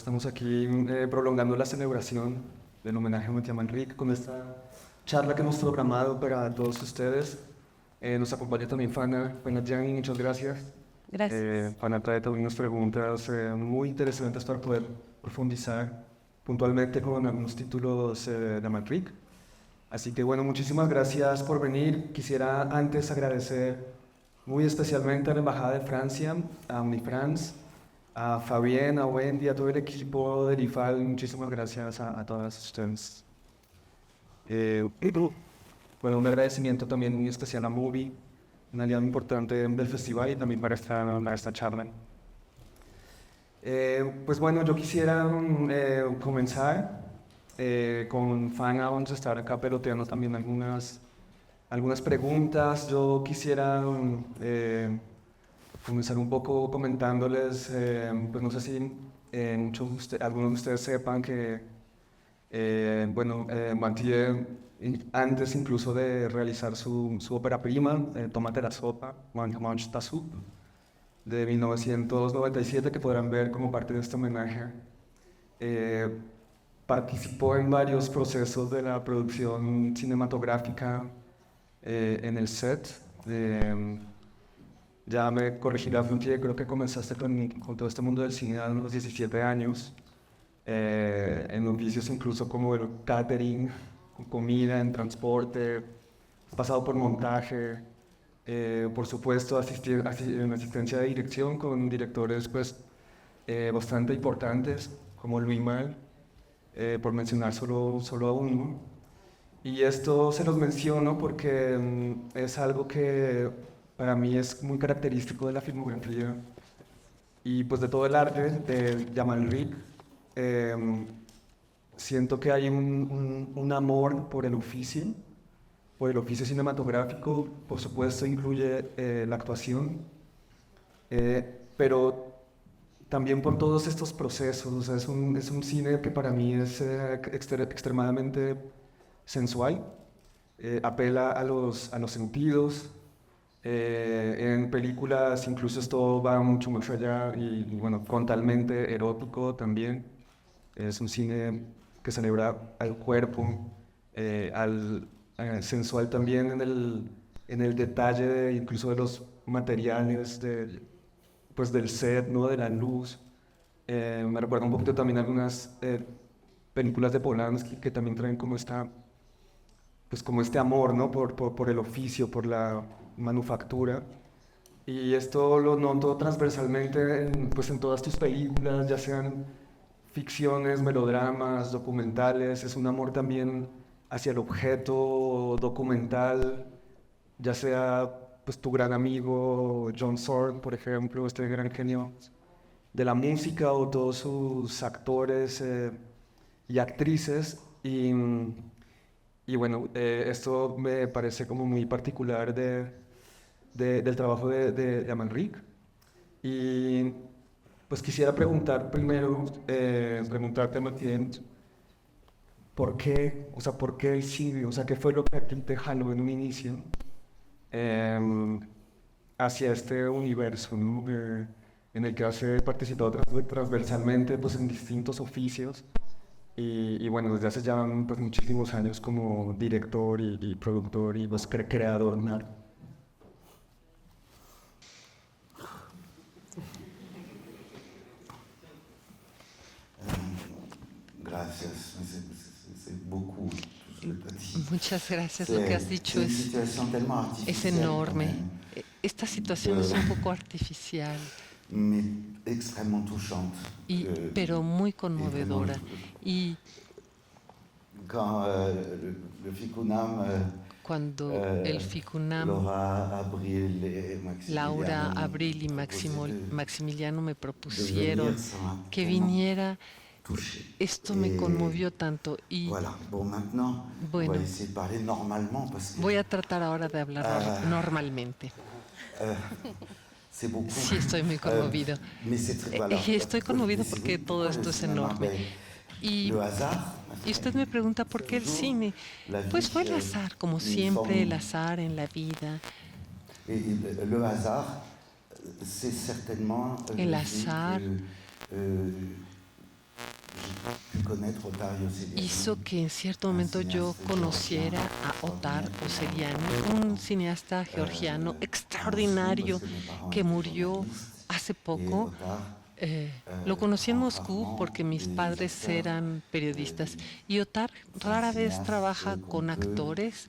estamos aquí prolongando la celebración del homenaje a Mathieu Manrique con esta charla que hemos programado para todos ustedes. Nos acompaña también Fana Yang, muchas gracias. Gracias. Fana trae también unas preguntas muy interesantes para poder profundizar puntualmente con algunos títulos de Manrique. Así que bueno, muchísimas gracias por venir. Quisiera antes agradecer muy especialmente a la Embajada de Francia, a Unifrance, a Fabián, a Wendy, a todo el equipo del IFAL. Muchísimas gracias a todas ustedes. Bueno, un agradecimiento también muy especial a Movie, un aliado importante del festival y también para esta charla. Pues bueno, yo quisiera comenzar con Fana. Vamos a estar acá peloteando también algunas preguntas. Yo quisiera comenzar un poco comentándoles, pues no sé si algunos de ustedes sepan que, Mathieu, antes incluso de realizar su ópera prima, Tómate la sopa, Mange ta soupe, de 1997, que podrán ver como parte de este homenaje, participó en varios procesos de la producción cinematográfica en el set. Ya me corregirá, Flutie, creo que comenzaste con todo este mundo del cine a los 17 años, en oficios incluso como el catering, comida, en transporte, pasado por montaje, por supuesto en asistencia de dirección con directores pues, bastante importantes como Louis Malle, por mencionar solo a uno. Y esto se los menciono porque es algo que para mí es muy característico de la filmografía y pues de todo el arte de Manrique. Siento que hay un amor por el oficio cinematográfico. Por supuesto incluye la actuación, pero también por todos estos procesos. O sea, es un cine que para mí es extremadamente sensual, apela a los sentidos. En películas incluso esto va mucho más allá y bueno, frontalmente erótico también. Es un cine que celebra al cuerpo, al sensual también en el detalle incluso de los materiales, pues del set, ¿no? De la luz. Me recuerda un poquito también algunas películas de Polanski que también traen pues como este amor, ¿no? Por el oficio, por la manufactura. Y esto lo noto transversalmente pues en todas tus películas, ya sean ficciones, melodramas, documentales. Es un amor también hacia el objeto documental, ya sea pues tu gran amigo John Zorn, por ejemplo, este gran genio de la música, o todos sus actores y actrices. Y bueno, esto me parece como muy particular del trabajo de Manrique. Y pues quisiera preguntarte, Matías, ¿por qué? O sea, ¿por qué el cine? O sea, ¿qué fue lo que a ti te jaló en un inicio hacia este universo, ¿no? En el que has participado transversalmente pues, en distintos oficios? Y bueno, desde hace ya pues, muchísimos años como director y productor y pues, creador, ¿no? Gracias, c'est beaucoup tout ce que tu as dit. Muchas gracias. Lo que has dicho une situation tellement es artificielle enorme. quand même, Esta situación es un poco artificial, mais extrêmement touchante. pero muy conmovedora. Y quand le FICUNAM, cuando el FICUNAM, Laura Abril y Maximiliano me propusieron que viniera, esto me conmovió tanto. Y voilà. Bon, maintenant, bueno, on va essayer de parler normalement parce que voy a tratar ahora de hablar normalmente. c'est beaucoup. Sí, estoy muy conmovido. Voilà. Estoy conmovido porque todo esto es enorme. Y usted me pregunta por qué el cine. Pues fue el azar, como siempre, el azar en la vida. Le hasard, c'est certainement el azar hizo que en cierto momento yo conociera a Otar Osseliani, un cineasta georgiano extraordinario que murió hace poco. Lo conocí en Moscú porque mis padres eran periodistas y Otar rara vez trabaja con actores.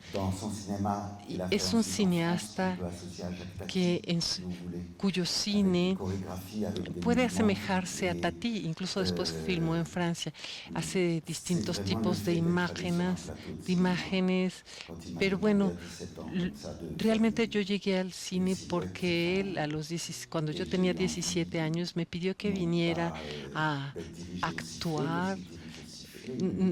Es un cineasta que cuyo cine puede asemejarse a Tati, incluso después filmó en Francia, hace distintos tipos de imágenes, pero bueno, realmente yo llegué al cine porque él cuando yo tenía 17 años me pidió que viniera a actuar.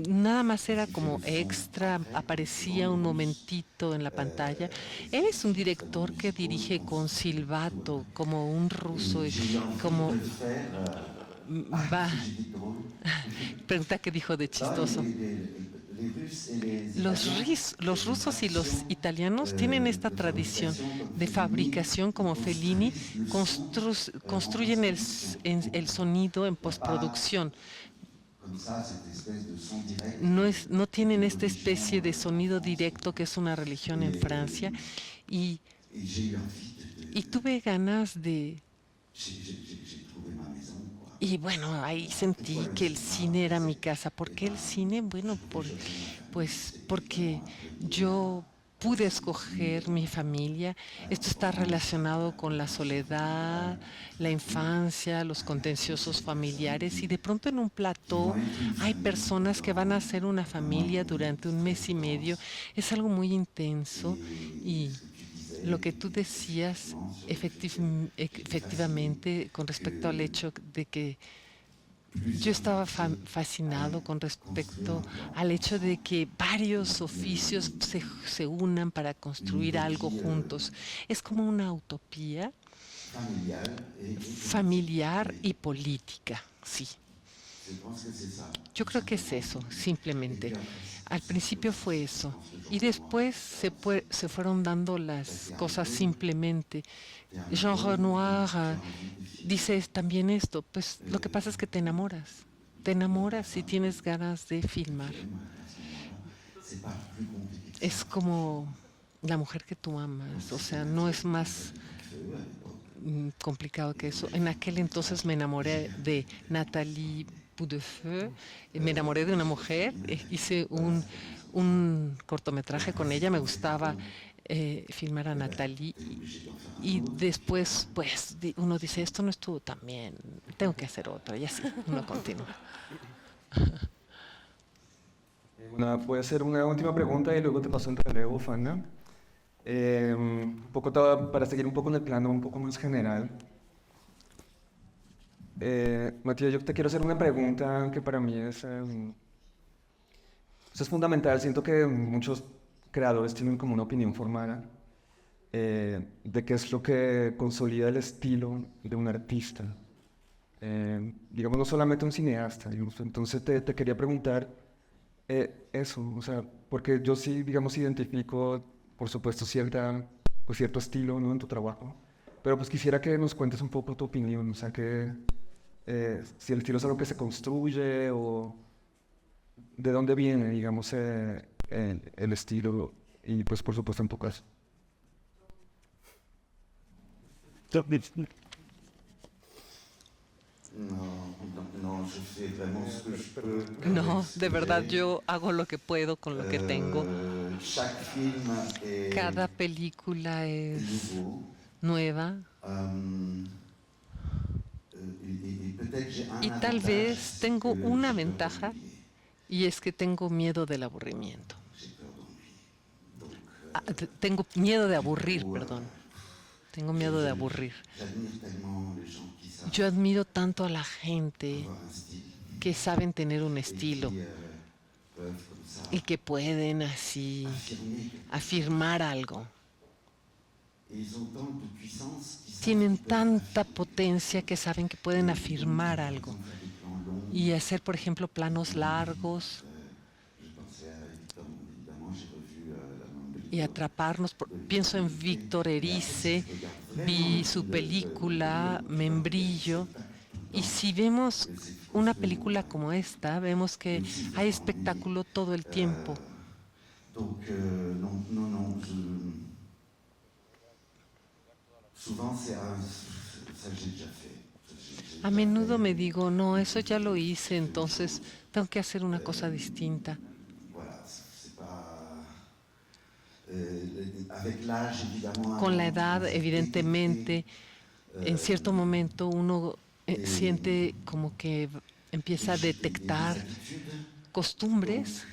Nada más era como extra, aparecía un momentito en la pantalla. Él es un director que dirige con silbato, como un ruso, como va. Pregunta qué dijo de chistoso. Los rusos y los italianos tienen esta tradición de fabricación como Fellini, construyen el sonido en postproducción. No tienen esta especie de sonido directo que es una religión en Francia y tuve ganas de... Y bueno, ahí sentí que el cine era mi casa. ¿Por qué el cine? Bueno, pues porque yo pude escoger mi familia. Esto está relacionado con la soledad, la infancia, los contenciosos familiares y de pronto en un plató hay personas que van a ser una familia durante un mes y medio. Es algo muy intenso y lo que tú decías efectivamente con respecto al hecho de que yo estaba fascinado con respecto al hecho de que varios oficios se unan para construir algo juntos. Es como una utopía familiar y política, sí. Yo creo que es eso, simplemente. Al principio fue eso. Y después se fueron dando las cosas simplemente. Jean Renoir dice también esto, pues lo que pasa es que te enamoras. Te enamoras y tienes ganas de filmar. Es como la mujer que tú amas, o sea, no es más complicado que eso. En aquel entonces me enamoré de Nathalie Boudefeu, me enamoré de una mujer, hice un cortometraje con ella, me gustaba filmar a Nathalie y después pues uno dice esto no estuvo tan bien, tengo que hacer otro y así uno continúa. Voy a hacer una última pregunta y luego te paso el relevo, Fana. Un poco para seguir un poco en el plano un poco más general. Matías, yo te quiero hacer una pregunta que para mí es fundamental. Siento que muchos creadores tienen como una opinión formada de qué es lo que consolida el estilo de un artista. Digamos, no solamente un cineasta. Digamos. Entonces te quería preguntar eso, o sea, porque yo sí, digamos, identifico, por supuesto, cierto estilo, ¿no? En tu trabajo, pero pues quisiera que nos cuentes un poco tu opinión, o sea, si el estilo es algo que se construye o de dónde viene, digamos, el estilo y pues por supuesto en tu caso. No, de verdad yo hago lo que puedo con lo que tengo. Cada película es nueva. Y tal vez tengo una ventaja y es que tengo miedo del aburrimiento. Tengo miedo de aburrir, perdón. Tengo miedo de aburrir. Yo admiro tanto a la gente que saben tener un estilo y que pueden así afirmar algo. Tienen tanta potencia que saben que pueden afirmar algo y hacer, por ejemplo, planos largos y atraparnos. Pienso en Víctor Erice, vi su película Membrillo Y si vemos una película como esta, vemos que hay espectáculo todo el tiempo. Donc, non, non, non, souvent c'est ça que j'ai déjà fait. A menudo me digo, no, eso ya lo hice, entonces tengo que hacer una cosa distinta. Voilà, c'est pas. Avec l'âge, évidemment. Con la edad, evidentemente, en cierto momento uno siente como que empieza a detectar costumbres.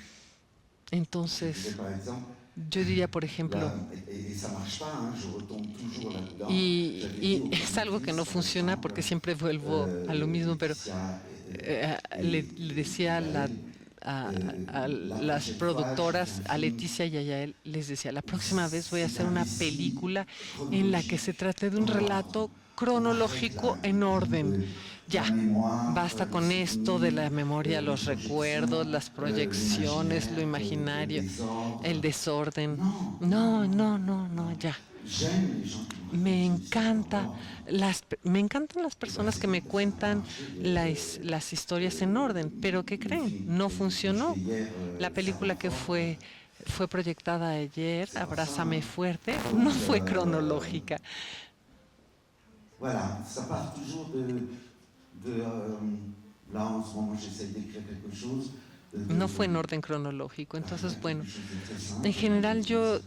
Entonces, Par exemple, yo diría, por ejemplo, et ça marche pas, hein, je retombe toujours là-dedans. y es algo que no funciona porque siempre vuelvo a lo mismo, pero le decía a las productoras, a Leticia y a Yael, les decía, la próxima vez voy a hacer una película en la que se trate de un relato cronológico en orden. Ya, basta con esto de la memoria, los recuerdos, las proyecciones, lo imaginario, el desorden. No, no, no, no, ya. Me encantan las personas que me cuentan las historias en orden, pero ¿qué creen? No funcionó. La película que fue proyectada ayer, Abrázame fuerte, no fue cronológica. Voilà, ça part toujours là en ce moment j'essaie d'écrire quelque chose. No fue en orden cronológico. Entonces, bueno, en general yo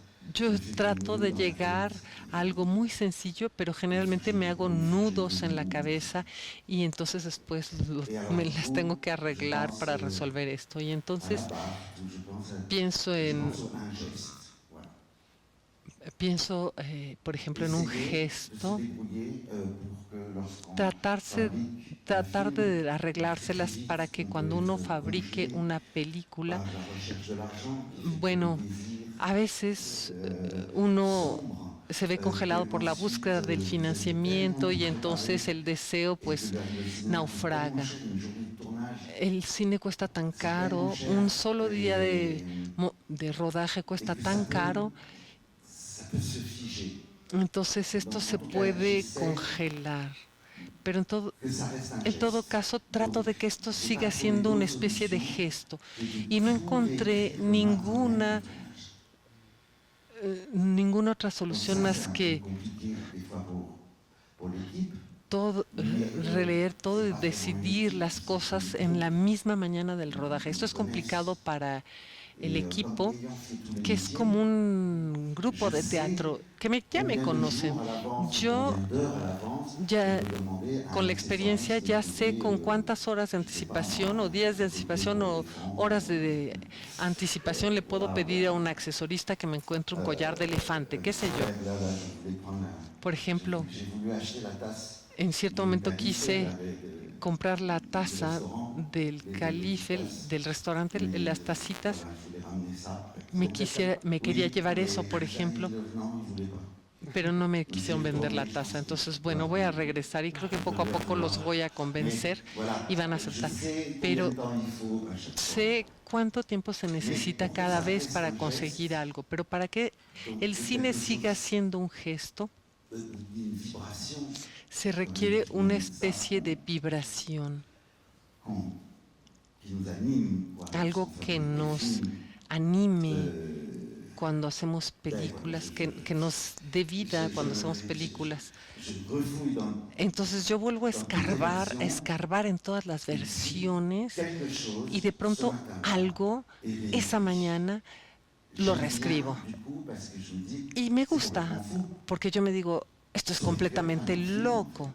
trato de llegar a algo muy sencillo, pero generalmente me hago nudos en la cabeza y entonces después me las tengo que arreglar para resolver esto. Y entonces pienso, por ejemplo, en un gesto, tratar de arreglárselas para que cuando uno fabrique una película, bueno, a veces uno se ve congelado por la búsqueda del financiamiento y entonces el deseo pues naufraga. El cine cuesta tan caro, un solo día de rodaje cuesta tan caro. Entonces esto se puede congelar. Pero en todo caso trato de que esto siga siendo una especie de gesto. Y no encontré ninguna otra solución más que releer todo y decidir las cosas en la misma mañana del rodaje. Esto es complicado para el equipo, que es como un grupo de teatro, que ya me conocen. Yo ya con la experiencia ya sé con cuántas horas de anticipación o días de anticipación o horas de anticipación le puedo pedir a un accesorista que me encuentre un collar de elefante, qué sé yo. Por ejemplo, en cierto momento quise comprar la taza del calife, del restaurante, las tacitas. Me quería llevar eso, por ejemplo, pero no me quisieron vender la taza. Entonces, bueno, voy a regresar y creo que poco a poco los voy a convencer y van a aceptar. Pero sé cuánto tiempo se necesita cada vez para conseguir algo, pero para que el cine siga siendo un gesto, se requiere una especie de vibración, algo que nos anime cuando hacemos películas, que nos dé vida cuando hacemos películas. Entonces yo vuelvo a escarbar en todas las versiones y de pronto algo esa mañana lo reescribo. Y me gusta, porque yo me digo, esto es completamente loco.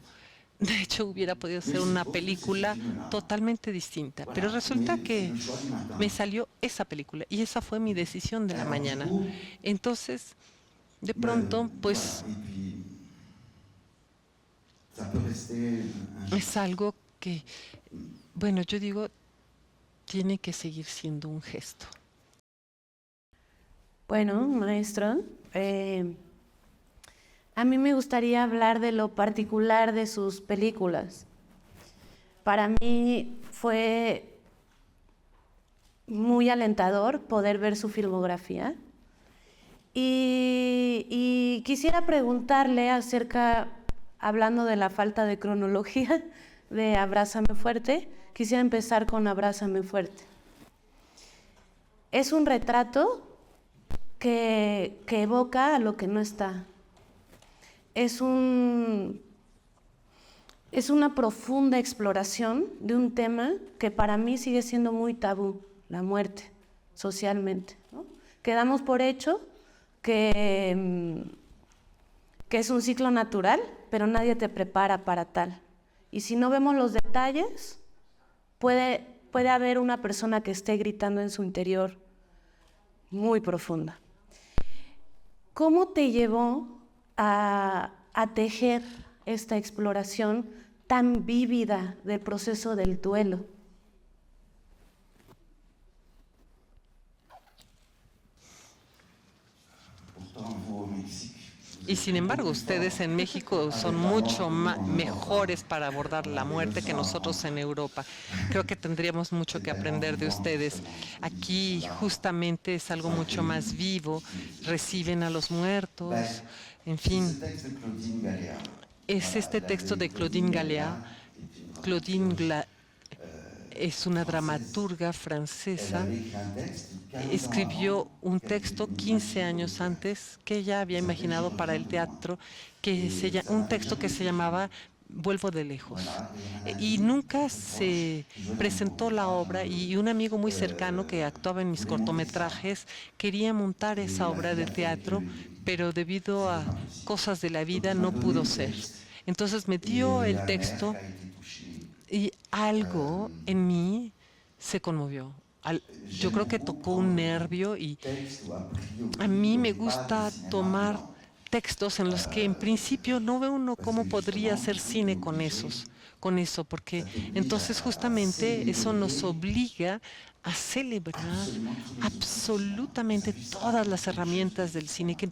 De hecho, hubiera podido ser una película totalmente distinta, pero resulta que me salió esa película y esa fue mi decisión de la mañana. Entonces, de pronto, pues, es algo que, bueno, yo digo, tiene que seguir siendo un gesto. Bueno, maestro, a mí me gustaría hablar de lo particular de sus películas. Para mí fue muy alentador poder ver su filmografía. Y quisiera preguntarle hablando de la falta de cronología, de Abrázame Fuerte, quisiera empezar con Abrázame Fuerte. Es un retrato que evoca a lo que no está. Es una profunda exploración de un tema que para mí sigue siendo muy tabú, la muerte, socialmente, ¿no? Quedamos por hecho que es un ciclo natural, pero nadie te prepara para tal. Y si no vemos los detalles, puede haber una persona que esté gritando en su interior muy profunda. ¿Cómo te llevó a tejer esta exploración tan vívida del proceso del duelo? Y sin embargo, ustedes en México son mucho mejores para abordar la muerte que nosotros en Europa. Creo que tendríamos mucho que aprender de ustedes. Aquí justamente es algo mucho más vivo, reciben a los muertos, en fin. Es este texto de Claudine Gallea. Es una dramaturga francesa. Escribió un texto 15 años antes que ella había imaginado para el teatro, un texto que se llamaba Vuelvo de lejos. Y nunca se presentó la obra, y un amigo muy cercano que actuaba en mis cortometrajes quería montar esa obra de teatro, pero debido a cosas de la vida no pudo ser. Entonces me dio el texto y algo en mí se conmovió. Yo creo que tocó un nervio, y a mí me gusta tomar textos en los que en principio no ve uno cómo podría hacer cine con eso, porque entonces justamente eso nos obliga a celebrar absolutamente todas las herramientas del cine. Que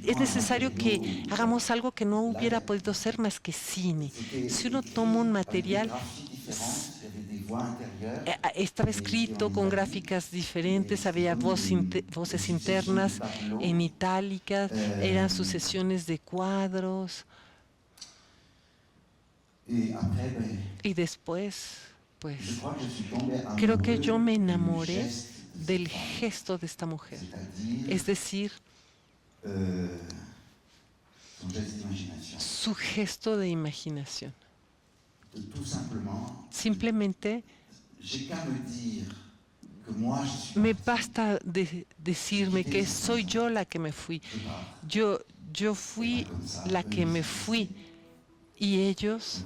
es necesario que hagamos algo que no hubiera podido ser más que cine. Si uno toma un material, estaba escrito con gráficas diferentes, había voces internas en itálicas, eran sucesiones de cuadros. Y después, pues, creo que yo me enamoré del gesto de esta mujer, es decir, su gesto de imaginación. Simplemente me basta decirme que soy yo la que me fui. Yo fui la que me fui, y ellos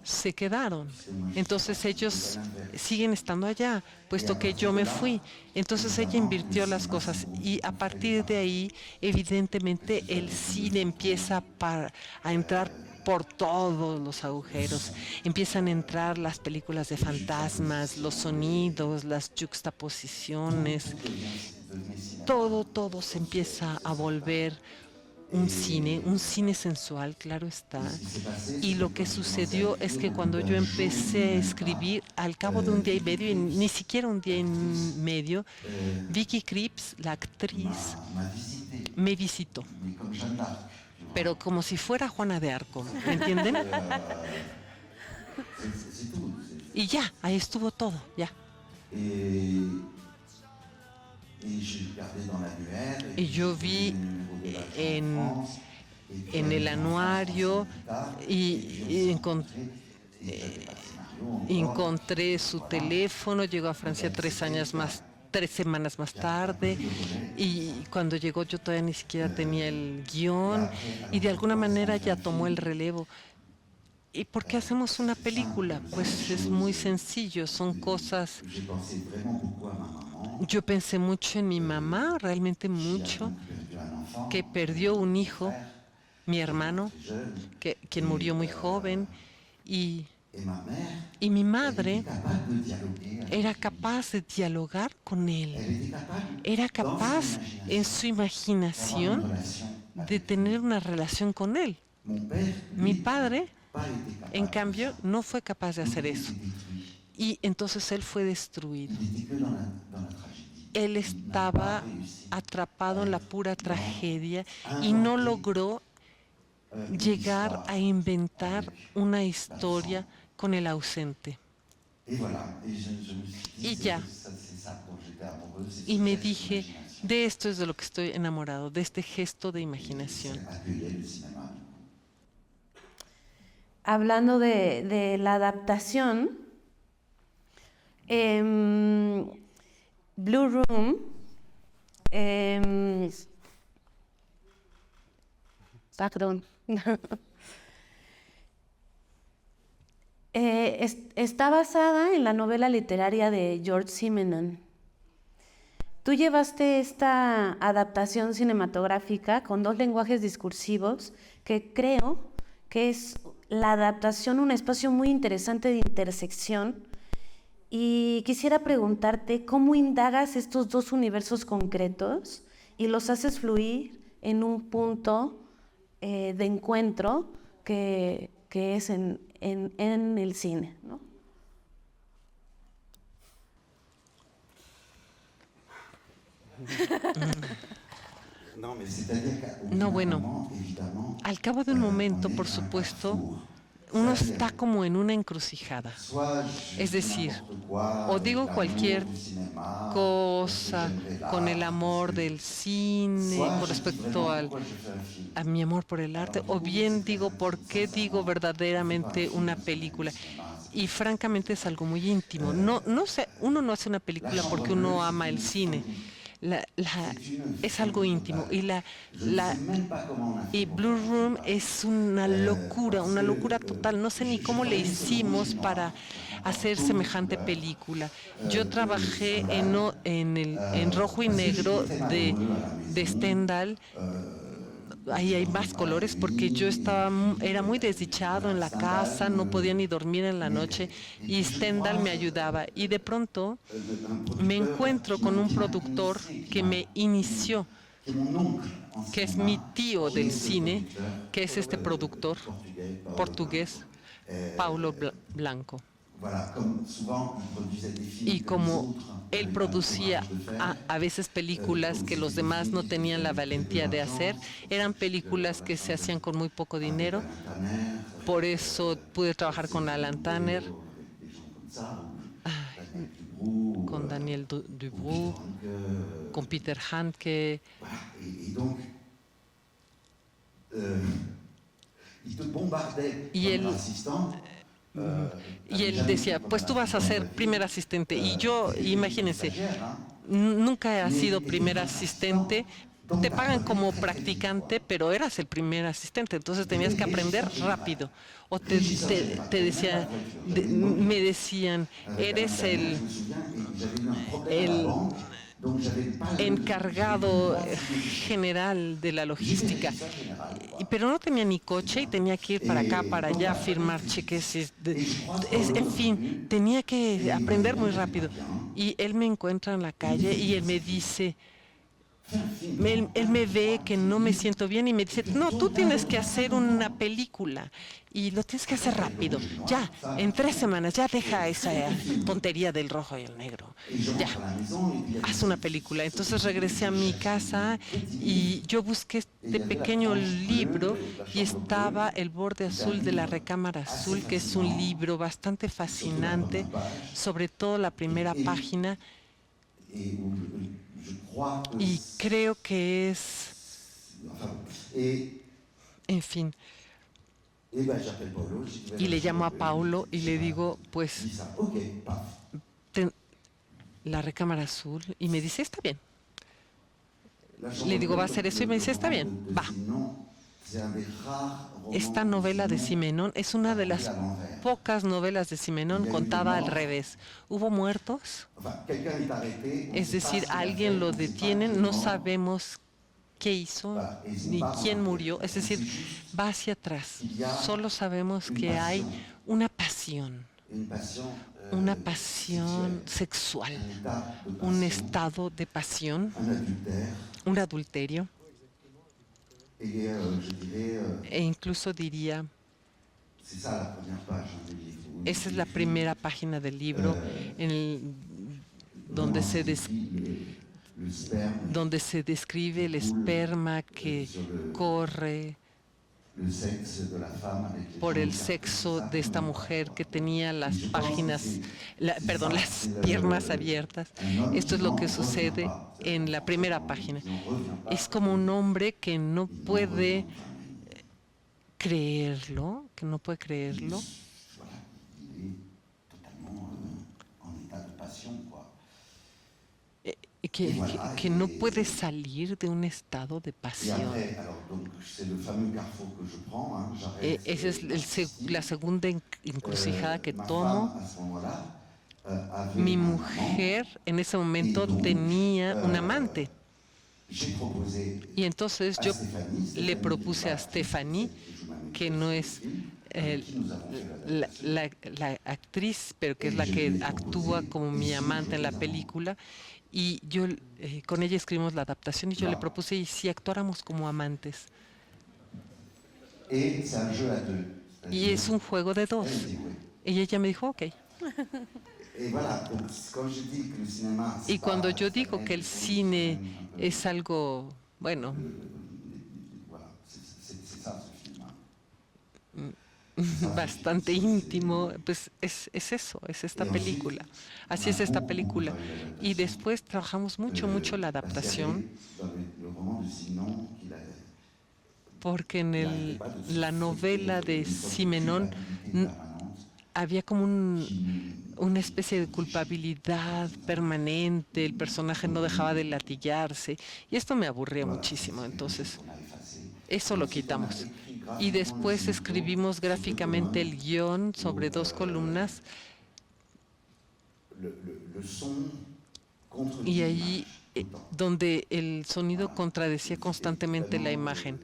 se quedaron. Entonces ellos siguen estando allá, puesto que yo me fui. Entonces ella invirtió las cosas, y a partir de ahí, evidentemente, el cine empieza a entrar por todos los agujeros. Empiezan a entrar las películas de fantasmas, los sonidos, las juxtaposiciones. Todo se empieza a volver un cine sensual, claro está. Y lo que sucedió es que cuando yo empecé a escribir, al cabo de un día y medio, y ni siquiera un día y medio, Vicky Krieps, la actriz, me visitó. Pero como si fuera Juana de Arco, ¿me entienden? Y ya, ahí estuvo todo, ya. Y yo vi en el anuario y encontré su teléfono. Llegó a Francia 3 semanas más tarde, y cuando llegó yo todavía ni siquiera tenía el guión, y de alguna manera ya tomó el relevo. ¿Y por qué hacemos una película? Pues es muy sencillo, son cosas. Yo pensé mucho en mi mamá, realmente mucho, que perdió un hijo, mi hermano, quien murió muy joven, y mi madre era capaz de dialogar con él, era capaz en su imaginación de tener una relación con él. Mi padre, en cambio, no fue capaz de hacer eso, y entonces él fue destruido. Él estaba atrapado en la pura tragedia y no logró llegar a inventar una historia con el ausente. Et voilà, et je me suis dit, Y ya. c'est ça dont j'étais amoureux, c'est Y ce me geste dije, d'imagination. de esto es de lo que estoy enamorado, de este gesto de imaginación. C'est accueillir le cinéma. Hablando de la adaptación, Blue Room perdón. Está basada en la novela literaria de George Simenon. Tú llevaste esta adaptación cinematográfica con 2 lenguajes discursivos que creo que es la adaptación un espacio muy interesante de intersección, y quisiera preguntarte cómo indagas estos 2 universos concretos y los haces fluir en un punto de encuentro que es en el cine, ¿no? No, bueno, al cabo de un momento, por supuesto, uno está como en una encrucijada. Es decir, o digo cualquier cosa con el amor del cine con respecto a mi amor por el arte, o bien digo por qué digo verdaderamente una película. Y francamente es algo muy íntimo. No sé, uno no hace una película porque uno ama el cine. Es algo íntimo. Y Blue Room es una locura total. No sé ni cómo le hicimos para hacer semejante película. Yo trabajé en rojo y negro de Stendhal. Ahí hay más colores porque yo era muy desdichado en la casa, no podía ni dormir en la noche, y Stendhal me ayudaba. Y de pronto me encuentro con un productor que me inició, que es mi tío del cine, que es este productor portugués, Paulo Blanco. Y como él producía a veces películas que los demás no tenían la valentía de hacer, eran películas que se hacían con muy poco dinero. Por eso pude trabajar con Alan Tanner, con Daniel Dubrow, con Peter Handke. Y él decía, pues tú vas a ser primer asistente. Y yo, imagínense, nunca he sido primer asistente. Te pagan como practicante, pero eras el primer asistente, entonces tenías que aprender rápido. O te decía, me decían, eres el encargado general de la logística, pero no tenía ni coche y tenía que ir para acá, para allá, firmar cheques, en fin, tenía que aprender muy rápido. Y él me encuentra en la calle y él me dice, él me ve que no me siento bien y me dice, no, tú tienes que hacer una película y lo tienes que hacer rápido, ya, en 3 semanas, ya deja esa tontería del rojo y el negro, ya, haz una película. Entonces regresé a mi casa y yo busqué este pequeño libro y estaba El borde azul de la recámara azul, que es un libro bastante fascinante, sobre todo la primera página. Y creo que es, en fin, y le llamo a Paulo y le digo, pues, la recámara azul, y me dice, está bien. Le digo, va a hacer eso, y me dice, está bien, va. Esta novela de Simenon es una de las pocas novelas de Simenon contada al revés. Hubo muertos, es decir, alguien lo detienen, no sabemos qué hizo ni quién murió, es decir, va hacia atrás. Solo sabemos que hay una pasión sexual, un estado de pasión, un adulterio. E incluso diría, esa es la primera página del libro donde se describe el esperma que corre por el sexo de esta mujer que tenía las páginas, perdón, las piernas abiertas. Esto es lo que sucede en la primera página. Es como un hombre que no puede creerlo, que no puede salir de un estado de pasión. Esa es la segunda encrucijada que tomo. Mi mujer en ese momento tenía un amante. Y entonces yo le propuse a Stéphanie, que no es la actriz, pero que es la que actúa como mi amante en la película, y yo con ella escribimos la adaptación y yo le propuse, ¿y si actuáramos como amantes? Y es un juego de dos. Y ella me dijo, ok. Y cuando yo digo que el cine es algo, bueno, bastante íntimo, pues es eso, es esta película. Así es esta película. Y después trabajamos mucho la adaptación, porque en la novela de Simenon había como una especie de culpabilidad permanente, el personaje no dejaba de latillarse, y esto me aburría muchísimo, entonces eso lo quitamos. Y después escribimos gráficamente el guión sobre 2 columnas, y allí donde el sonido contradecía constantemente la imagen.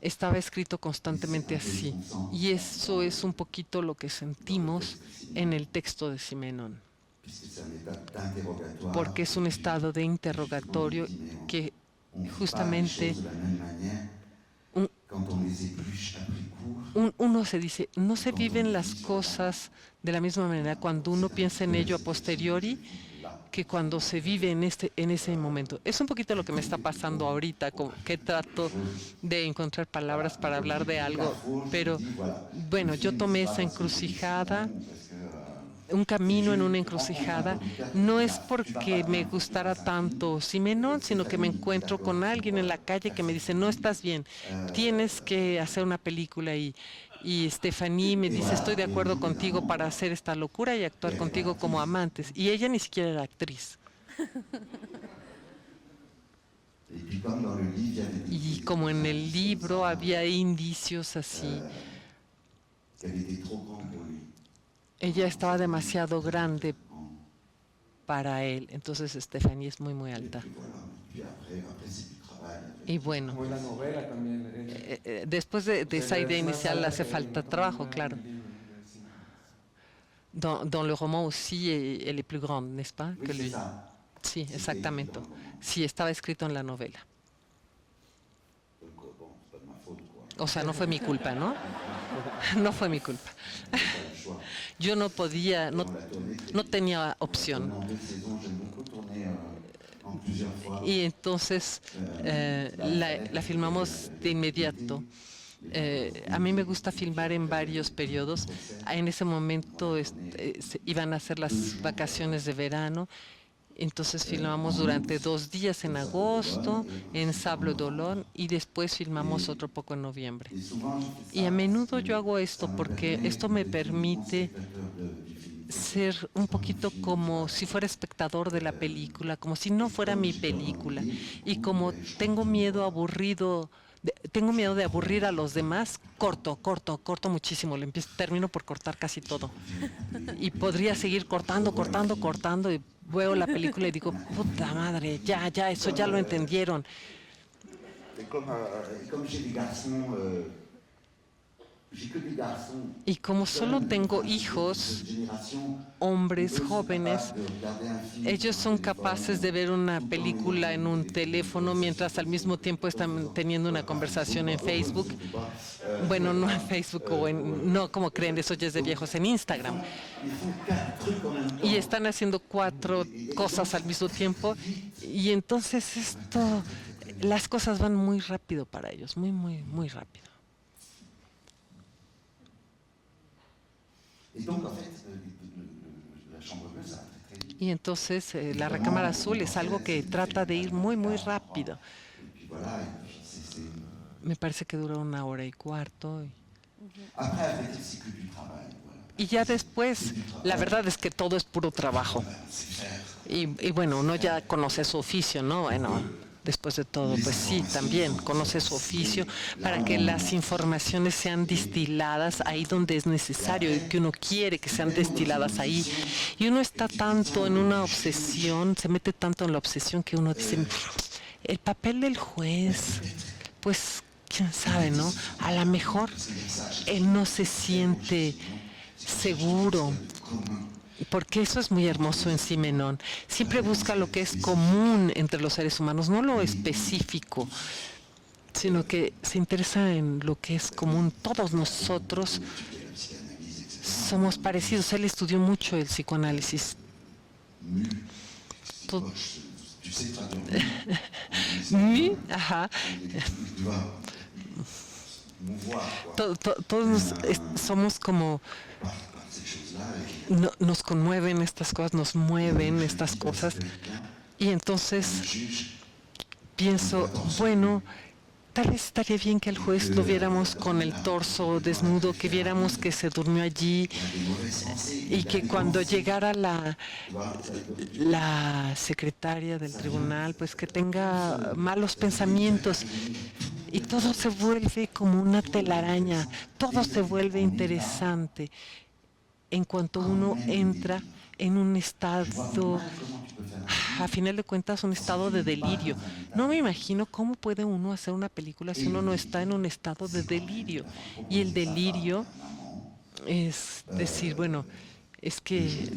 Estaba escrito constantemente así, y eso es un poquito lo que sentimos en el texto de Simenon, porque es un estado de interrogatorio que justamente uno se dice, no se viven las cosas de la misma manera cuando uno piensa en ello a posteriori que cuando se vive en ese momento. Es un poquito lo que me está pasando ahorita, que trato de encontrar palabras para hablar de algo, pero bueno, yo tomé esa encrucijada, un camino en una encrucijada, no es porque me gustara tanto Simenon, sino que me encuentro con alguien en la calle que me dice, no estás bien, tienes que hacer una película, y Stéphanie me dice, estoy de acuerdo contigo para hacer esta locura y actuar contigo como amantes. Y ella ni siquiera era actriz. Y como en el libro había indicios así, ella estaba demasiado grande para él. Entonces Stéphanie es muy alta. Y bueno, Como en la novela también. después de esa idea inicial hace falta trabajo, claro. Dans le roman aussi, elle est plus grande, n'est-ce pas, que lui? Sí, exactamente. Sí, estaba escrito en la novela. O sea, no fue mi culpa, ¿no? No fue mi culpa. Yo no podía, no tenía opción. Y entonces la filmamos de inmediato. A mí me gusta filmar en varios periodos. En ese momento iban a ser las vacaciones de verano. Entonces filmamos durante 2 días en agosto, en Sable d'Olonne, y después filmamos otro poco en noviembre. Y a menudo yo hago esto porque esto me permite ser un poquito como si fuera espectador de la película, como si no fuera mi película. Y como tengo miedo de aburrir a los demás, corto muchísimo, termino por cortar casi todo. Y podría seguir cortando, y veo la película y digo, puta madre, ya, eso ya lo entendieron. Y como solo tengo hijos, hombres jóvenes, ellos son capaces de ver una película en un teléfono mientras al mismo tiempo están teniendo una conversación en Facebook. Bueno, no en Facebook no como creen, eso ya es de viejos, en Instagram. Y están haciendo 4 cosas al mismo tiempo, y entonces las cosas van muy rápido para ellos, muy rápido. Et donc, en fait, la chambre bleue, ça va très vite. Y entonces la recámara azul es algo que trata de ir muy, muy rápido. Et puis voilà, Me parece que dura 1 hora y cuarto. Après, avec le cycle du travail, voilà. Y ya después, la verdad es que todo es puro trabajo. C'est faire. Y bueno, uno ya conoce su oficio, ¿no? Bueno, después de todo, pues sí, también conoce su oficio para que las informaciones sean destiladas ahí donde es necesario y que uno quiere que sean destiladas ahí. Y uno está tanto en una obsesión, se mete tanto en la obsesión que uno dice, el papel del juez, pues quién sabe, ¿no? A lo mejor él no se siente seguro, porque eso es muy hermoso en Simenón. Siempre busca lo que es común entre los seres humanos, no lo específico, sino que se interesa en lo que es común. Todos nosotros somos parecidos. Él estudió mucho el psicoanálisis. Ajá. Todos somos como... nos conmueven estas cosas, nos mueven estas cosas. Y entonces pienso, bueno, tal vez estaría bien que al juez lo viéramos con el torso desnudo, que viéramos que se durmió allí y que cuando llegara la secretaria del tribunal, pues que tenga malos pensamientos. Y todo se vuelve como una telaraña, todo se vuelve interesante en cuanto uno entra en un estado, a final de cuentas, un estado de delirio. No me imagino cómo puede uno hacer una película si uno no está en un estado de delirio. Y el delirio es decir, bueno, es que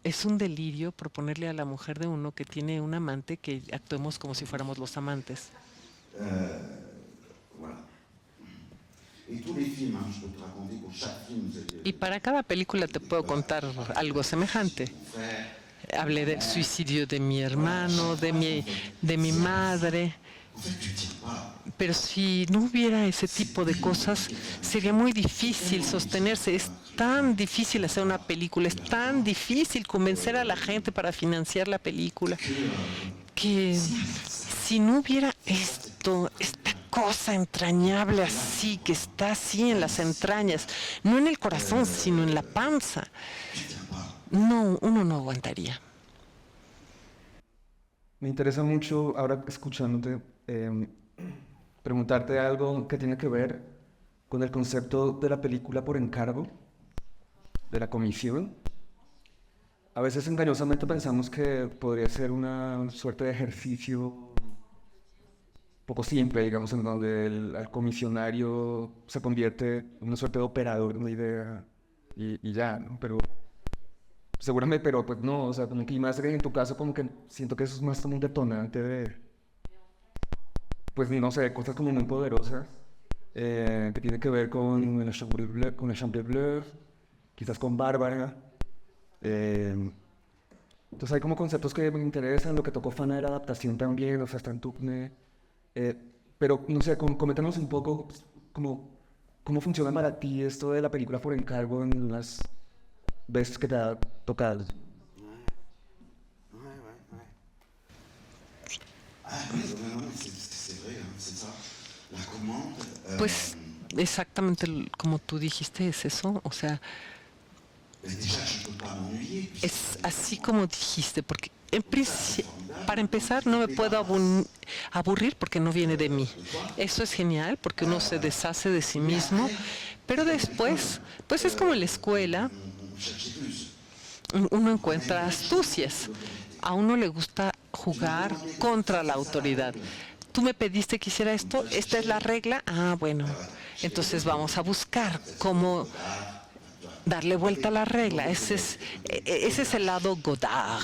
es un delirio proponerle a la mujer de uno que tiene un amante que actuemos como si fuéramos los amantes. Voilà. Et tous les films, je peux te raconter pour chaque film, vous avez... Y para cada película te puedo contar algo semejante. Hablé del suicidio de mi hermano, de mi madre. Pero si no hubiera ese tipo de cosas, sería muy difícil sostenerse. Es tan difícil hacer una película, es tan difícil convencer a la gente para financiar la película, que si no hubiera esta cosa entrañable así, que está así en las entrañas, no en el corazón, sino en la panza, no, uno no aguantaría. Me interesa mucho, ahora escuchándote, preguntarte algo que tiene que ver con el concepto de la película por encargo, de la comisión. A veces engañosamente pensamos que podría ser una suerte de ejercicio poco simple, digamos, en donde el comisionario se convierte en una suerte de operador de una idea y ya, ¿no? Pero seguramente, pero pues no, o sea, como que más en tu caso como que siento que eso es más como un detonante de, pues no sé, cosas como muy poderosas, que tiene que ver con la Chambre Bleue, quizás con Bárbara. Entonces hay como conceptos que me interesan, lo que tocó Fana era adaptación también, o sea, está en Tupne. Pero no sé, coméntanos un poco cómo funciona para ti esto de la película por encargo en las veces que te ha tocado. Pues exactamente como tú dijiste, es eso, o sea, es así como dijiste, porque para empezar no me puedo aburrir porque no viene de mí. Eso es genial porque uno se deshace de sí mismo, pero después, pues es como en la escuela, uno encuentra astucias. A uno le gusta jugar contra la autoridad. Tú me pediste que hiciera esto, esta es la regla, bueno, entonces vamos a buscar cómo darle vuelta a la regla. Ese es el lado Godard,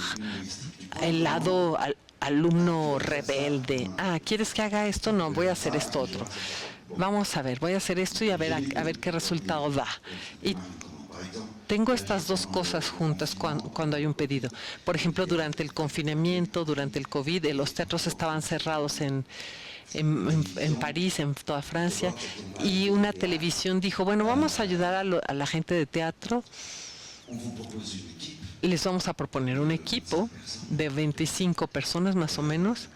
el lado alumno rebelde. ¿Quieres que haga esto? No, voy a hacer esto otro. Vamos a ver, voy a hacer esto y a ver qué resultado da. Y tengo estas dos cosas juntas cuando hay un pedido. Por ejemplo, durante el confinamiento, durante el COVID, los teatros estaban cerrados en París, en toda Francia, y una televisión dijo, bueno, vamos a ayudar a la gente de teatro. Les vamos a proponer un equipo de 25 personas más o menos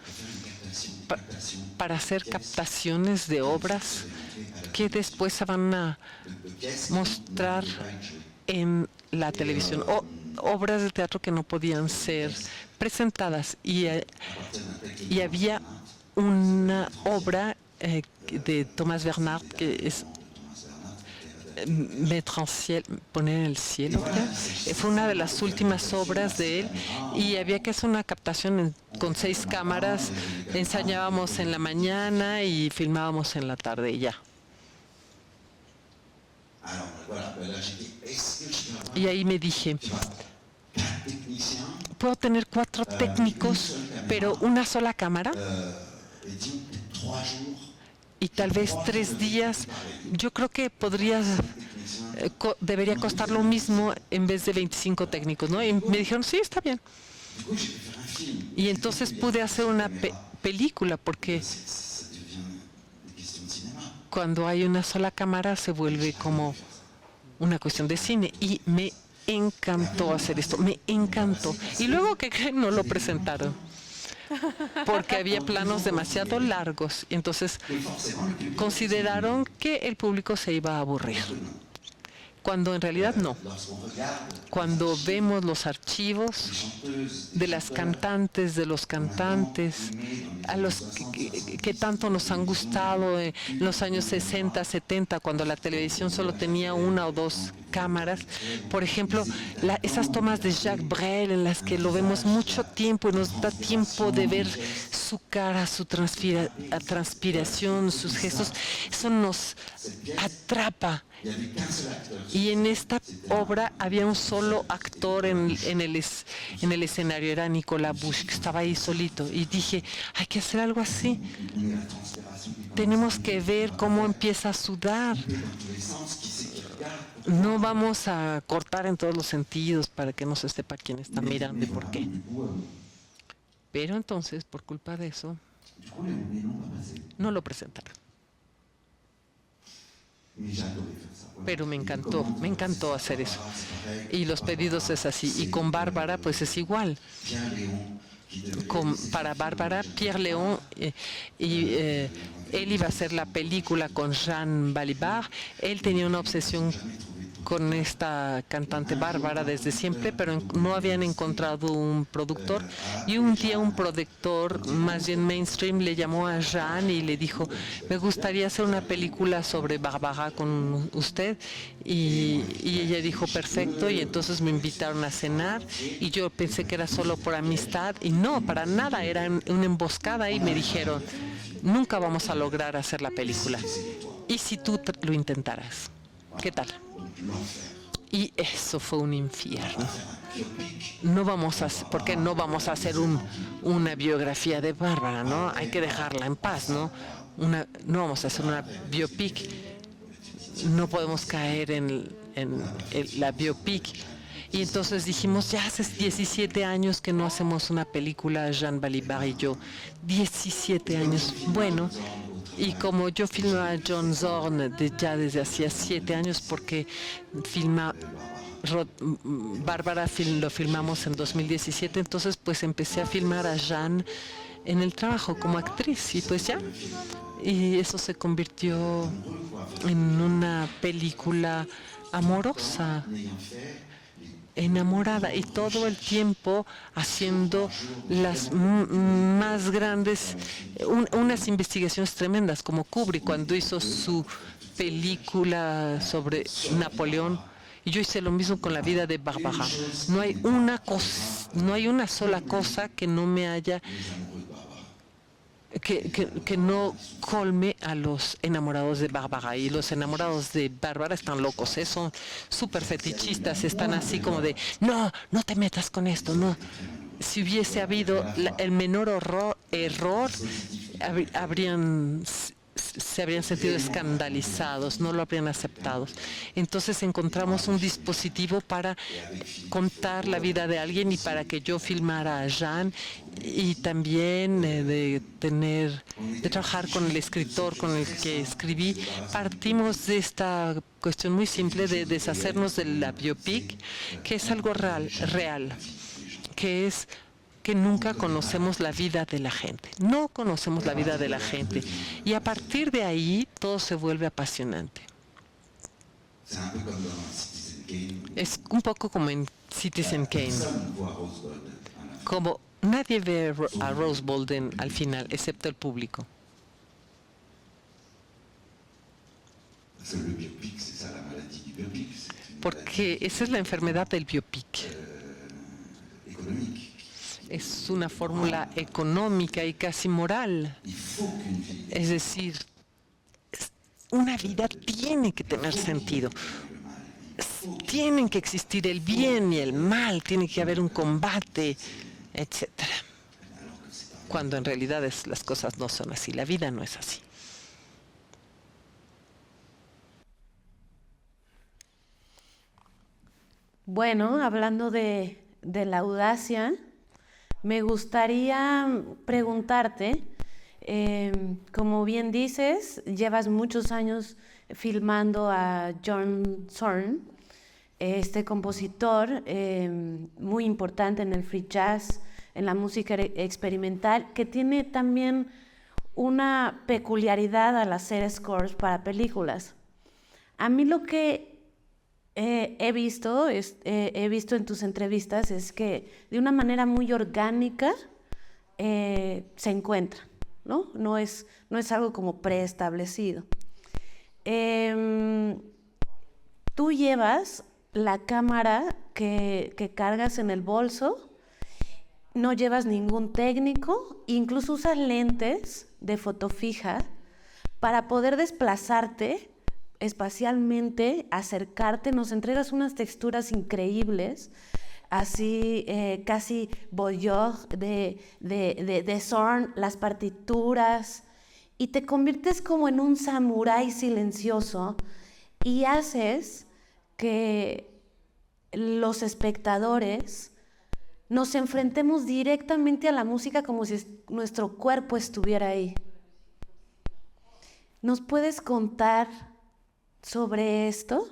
para hacer captaciones de obras que después se van a mostrar en la televisión, o obras de teatro que no podían ser presentadas. Y había una obra de Thomas Bernard que es Mettre en ciel, poner en el cielo, fue una de las últimas obras de él, y había que hacer una captación con 6 cámaras. Ensayábamos en la mañana y filmábamos en la tarde y ya. Y ahí me dije, puedo tener 4 técnicos, pero una sola cámara, y tal vez 3 días. Yo creo que debería costar lo mismo en vez de 25 técnicos, ¿no? Y me dijeron, sí, está bien. Y entonces pude hacer una película, porque cuando hay una sola cámara se vuelve como una cuestión de cine, y me encantó hacer esto, me encantó. Y luego, ¿qué creen? No lo presentaron, porque había planos demasiado largos, y entonces consideraron que el público se iba a aburrir, cuando en realidad no. Cuando vemos los archivos de las cantantes, de los cantantes, a los que tanto nos han gustado en los años 60, 70, cuando la televisión solo tenía 1 o 2 cámaras. Por ejemplo, esas tomas de Jacques Brel en las que lo vemos mucho tiempo y nos da tiempo de ver su cara, su transpiración, sus gestos. Eso nos atrapa. Y en esta obra había un solo actor en el escenario, era Nicolas Bush, que estaba ahí solito. Y dije, hay que hacer algo así. Tenemos que ver cómo empieza a sudar. No vamos a cortar en todos los sentidos para que no se sepa quién está mirando y por qué. Pero entonces, por culpa de eso, no lo presentaron. Pero me encantó hacer eso. Y los pedidos es así. Y con Bárbara, pues es igual. Para Bárbara, Pierre Léon, él iba a hacer la película con Jean Balibar. Él tenía una obsesión con esta cantante Bárbara desde siempre, pero no habían encontrado un productor. Y un día un productor más bien mainstream le llamó a Jean y le dijo, me gustaría hacer una película sobre Bárbara con usted. Y ella dijo, perfecto, y entonces me invitaron a cenar, y yo pensé que era solo por amistad, y no, para nada, era una emboscada, y me dijeron, nunca vamos a lograr hacer la película. ¿Y si tú lo intentaras? ¿Qué tal? Y eso fue un infierno. ¿Por qué no vamos a hacer una biografía de Bárbara, no? Hay que dejarla en paz, ¿no? No vamos a hacer una biopic. No podemos caer en la biopic. Y entonces dijimos, ya hace 17 años que no hacemos una película, Jean Balibar y yo. 17 años. Bueno. Y como yo filmaba a John Zorn ya desde hacía 7 años, porque Bárbara lo filmamos en 2017, entonces pues empecé a filmar a Jean en el trabajo como actriz, y pues ya. Y eso se convirtió en una película amorosa, enamorada, y todo el tiempo haciendo las más grandes, unas investigaciones tremendas, como Kubrick cuando hizo su película sobre Napoleón. Y yo hice lo mismo con la vida de Bárbara. No hay una sola cosa que no me haya que no colme a los enamorados de Bárbara. Y los enamorados de Bárbara están locos, son súper fetichistas, están así como de, no te metas con esto, no. Si hubiese habido el menor error, habrían se habrían sentido escandalizados, no lo habrían aceptado. Entonces encontramos un dispositivo para contar la vida de alguien y para que yo filmara a Jean, y también de trabajar con el escritor con el que escribí. Partimos de esta cuestión muy simple de deshacernos de la biopic, que es algo real, que es que nunca conocemos la vida de la gente. No conocemos la vida de la gente. Y a partir de ahí, todo se vuelve apasionante. Es un poco como en Citizen Kane. Como nadie ve a Rose Bolden al final, excepto el público. Porque esa es la enfermedad del biopic. Es una fórmula económica y casi moral. Es decir, una vida tiene que tener sentido. Tienen que existir el bien y el mal, tiene que haber un combate, etc. Cuando en realidad las cosas no son así, la vida no es así. Bueno, hablando de la audacia, me gustaría preguntarte, como bien dices, llevas muchos años filmando a John Zorn, este compositor muy importante en el free jazz, en la música experimental, que tiene también una peculiaridad al hacer scores para películas. A mí lo que he visto en tus entrevistas es que de una manera muy orgánica se encuentra, ¿no? No es algo como preestablecido. Tú llevas la cámara que cargas en el bolso, no llevas ningún técnico, incluso usas lentes de foto fija para poder desplazarte espacialmente, acercarte. Nos entregas unas texturas increíbles, así casi voyeur de Zorn, las partituras, y te conviertes como en un samurái silencioso y haces que los espectadores nos enfrentemos directamente a la música como si nuestro cuerpo estuviera ahí. ¿Nos puedes contar sobre esto?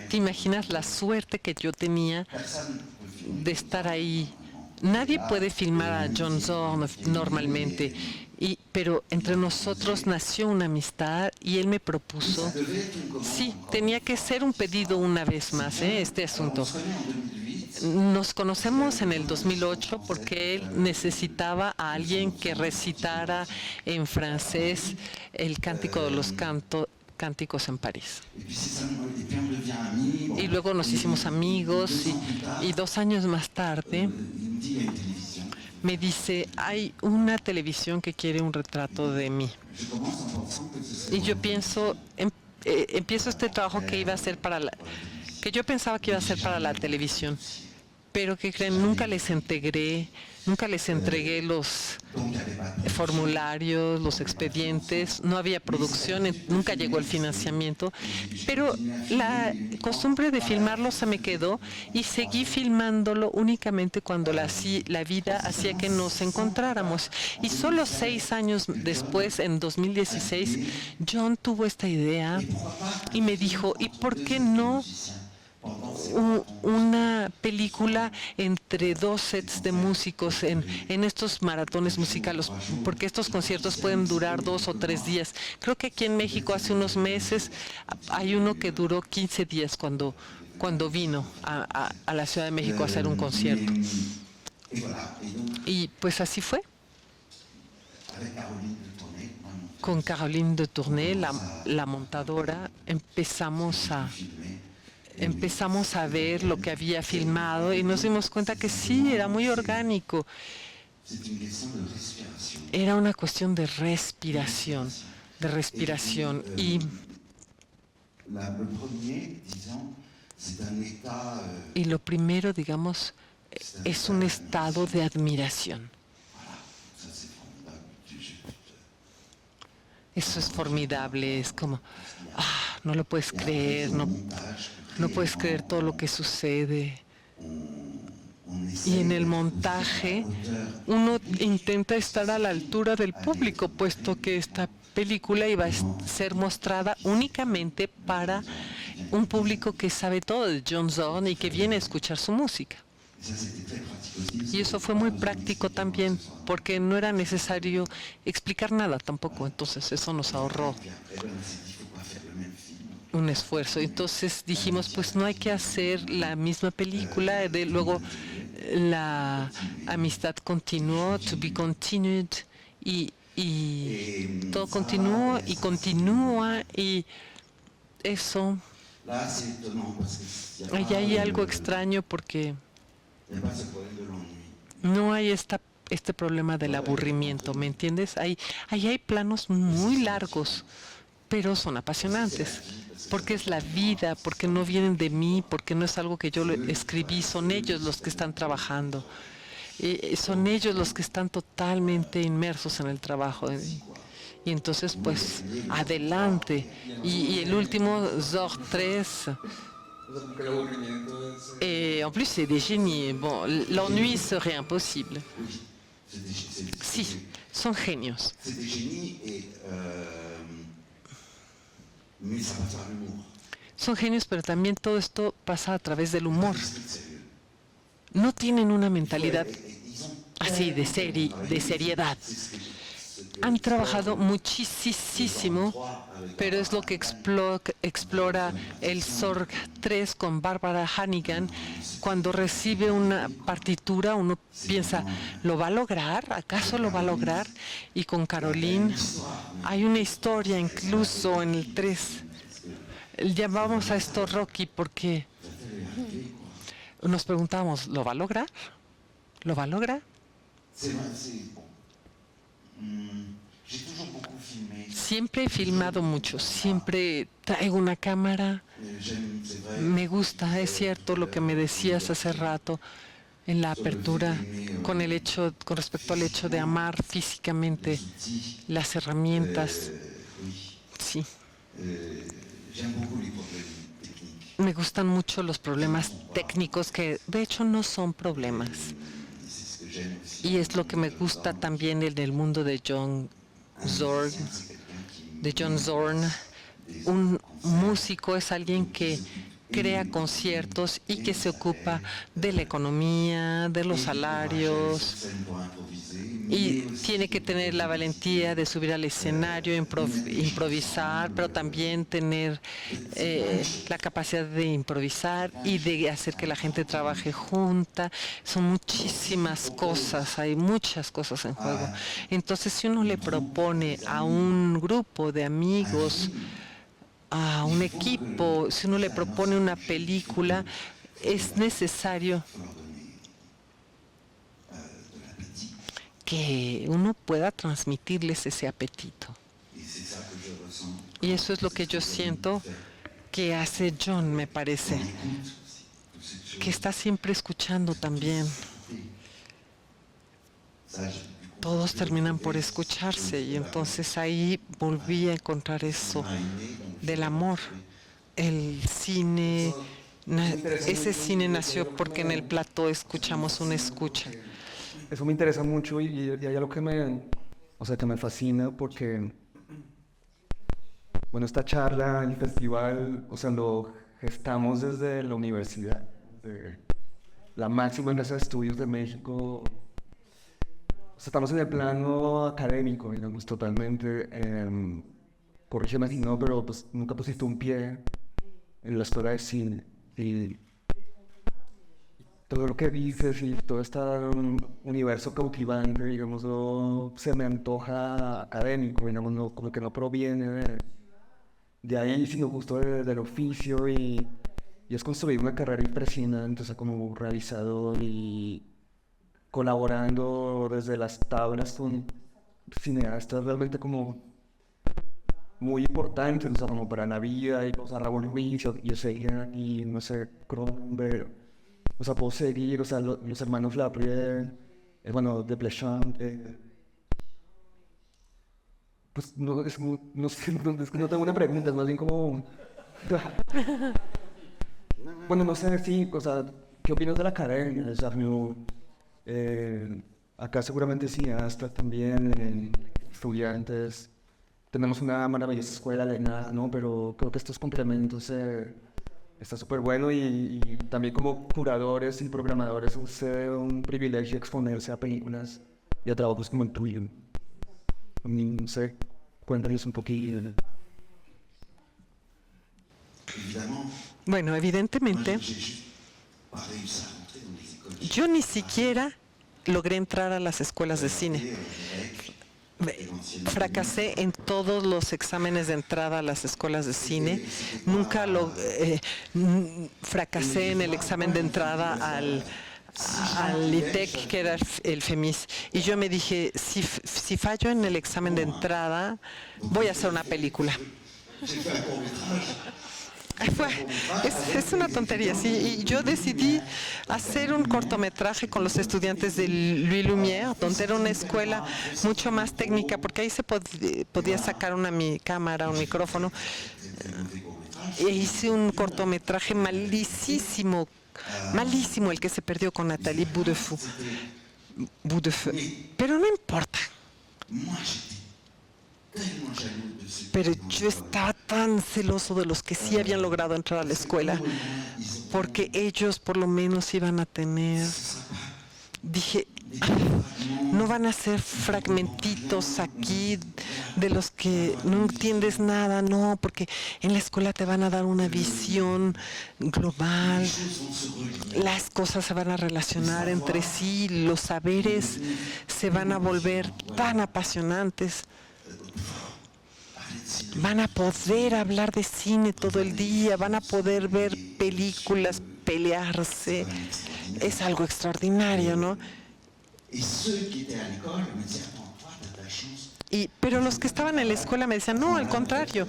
¿Te imaginas la suerte que yo tenía de estar ahí? Nadie puede filmar a John Zorn normalmente, pero entre nosotros nació una amistad y él me propuso. Sí, tenía que ser un pedido una vez más, este asunto. Nos conocemos en el 2008 porque él necesitaba a alguien que recitara en francés el Cántico de los Cánticos en París. Y luego nos hicimos amigos y 2 años más tarde me dice, hay una televisión que quiere un retrato de mí. Y yo pienso, empiezo este trabajo que iba a ser que yo pensaba que iba a ser para la televisión, pero que creen, nunca les entregué los formularios, los expedientes, no había producción, nunca llegó el financiamiento, pero la costumbre de filmarlo se me quedó y seguí filmándolo únicamente cuando la vida hacía que nos encontráramos. Y solo 6 años después, en 2016, John tuvo esta idea y me dijo, ¿y por qué no una película entre 2 sets de músicos en estos maratones musicales, porque estos conciertos pueden durar 2 o 3 días? Creo que aquí en México hace unos meses hay uno que duró 15 días cuando vino a la Ciudad de México a hacer un concierto. Y pues así fue. Con Caroline de Tournay, la montadora, empezamos a ver lo que había filmado y nos dimos cuenta que sí, era muy orgánico. Era una cuestión de respiración. Y lo primero, digamos, es un estado de admiración. Eso es formidable, es como, no lo puedes creer, no puedes creer todo lo que sucede. Y en el montaje uno intenta estar a la altura del público, puesto que esta película iba a ser mostrada únicamente para un público que sabe todo de John Zorn y que viene a escuchar su música. Y eso fue muy práctico también, porque no era necesario explicar nada tampoco, entonces eso nos ahorró un esfuerzo. Entonces dijimos, pues no hay que hacer la misma película, luego la amistad continuó, to be continued, y todo continuó y continúa, y eso, ahí hay algo extraño porque no hay este problema del aburrimiento, ¿me entiendes? Ahí hay planos muy largos, pero son apasionantes, porque es la vida, porque no vienen de mí, porque no es algo que yo escribí, son ellos los que están trabajando, son ellos los que están totalmente inmersos en el trabajo. Y entonces, pues, adelante. Y el último, Zorn 3, en plus, c'est des génies. Bon, l'ennui serait impossible. Sí, son genios. Son genios, pero también todo esto pasa a través del humor. No tienen una mentalidad así de seriedad. Han trabajado muchísimo, pero es lo que explora el Zorn 3 con Barbara Hannigan. Cuando recibe una partitura, uno piensa, ¿lo va a lograr? ¿Acaso lo va a lograr? Y con Caroline hay una historia incluso en el 3. Llamamos a esto Rocky porque nos preguntamos, ¿lo va a lograr? ¿Lo va a lograr? Siempre he filmado mucho, siempre traigo una cámara. Me gusta, es cierto lo que me decías hace rato en la apertura con respecto al hecho de amar físicamente las herramientas. Sí. Me gustan mucho los problemas técnicos, que de hecho no son problemas. Y es lo que me gusta también en el mundo de John Zorn. Un músico es alguien que crea conciertos y que se ocupa de la economía, de los salarios, y tiene que tener la valentía de subir al escenario, improvisar, pero también tener la capacidad de improvisar y de hacer que la gente trabaje junta. Son muchísimas cosas, hay muchas cosas en juego. Entonces, si uno le propone a un grupo de amigos, a un equipo, si uno le propone una película, es necesario que uno pueda transmitirles ese apetito. Y eso es lo que yo siento que hace John, me parece, que está siempre escuchando también. Todos terminan por escucharse, y entonces ahí volví a encontrar eso del amor. El cine, ese cine nació porque en el plató escuchamos una escucha. Eso me interesa mucho y hay algo que me fascina, porque, bueno, esta charla, el festival, lo gestamos desde la universidad, de la máxima casa de estudios de México. Estamos en el plano académico, digamos, totalmente. Corrígeme si no, pero pues nunca pusiste un pie en la historia del cine. Y todo lo que dices y todo este universo cautivante, digamos, se me antoja académico, digamos, como que no proviene de ahí, sino justo del oficio, y es construir una carrera impresionante, como realizador y colaborando desde las tablas con cineastas realmente como muy importantes, como para la vida, y Raúl Ruiz y Oseguera, y no sé, Cronenberg, puedo seguir, los hermanos Lapierre, de Plechant, Pues no, no sé, es que no tengo una pregunta, es más bien como... Bueno, no sé, sí, o sea, ¿qué opinas de la academia? O sea, acá seguramente cineastas también, estudiantes. Tenemos una maravillosa escuela de nada, ¿no? Pero creo que estos complementos está súper bueno y también como curadores y programadores es un privilegio exponerse a películas y a trabajos como el tuyo. A mí, no sé, cuéntanos un poquillo. Bueno, evidentemente, yo ni siquiera logré entrar a las escuelas de cine. Fracasé en todos los exámenes de entrada a las escuelas de cine. Nunca fracasé en el examen de entrada al ITEC, que era el FEMIS. Y yo me dije, si fallo en el examen de entrada, voy a hacer una película. Es una tontería, sí. Y yo decidí hacer un cortometraje con los estudiantes de Louis Lumière, donde era una escuela mucho más técnica, porque ahí se podía sacar una cámara, un micrófono. E hice un cortometraje malísimo, el que se perdió con Nathalie Boudefeu. Pero no importa. Pero yo estaba tan celoso de los que sí habían logrado entrar a la escuela, porque ellos por lo menos iban a tener, dije, no van a ser fragmentitos aquí de los que no entiendes nada, no, porque en la escuela te van a dar una visión global, las cosas se van a relacionar entre sí, los saberes se van a volver tan apasionantes. Van a poder hablar de cine todo el día, van a poder ver películas, pelearse. Es algo extraordinario, ¿no? Pero los que estaban en la escuela me decían, no, al contrario,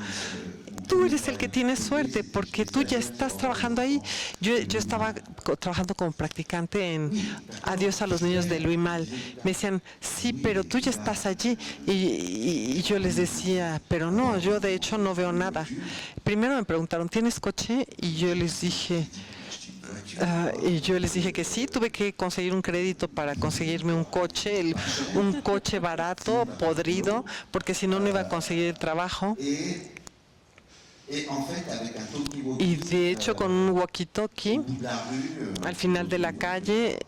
tú eres el que tienes suerte porque tú ya estás trabajando ahí. Yo estaba trabajando como practicante en Adiós a los niños de Louis Malle. Me decían, sí, pero tú ya estás allí. Y yo les decía, pero no, yo de hecho no veo nada. Primero me preguntaron, ¿tienes coche? Y yo les dije... que sí, tuve que conseguir un crédito para conseguirme un coche, un coche barato, podrido, porque si no, no iba a conseguir el trabajo. Y de hecho con un walkie-talkie al final de la calle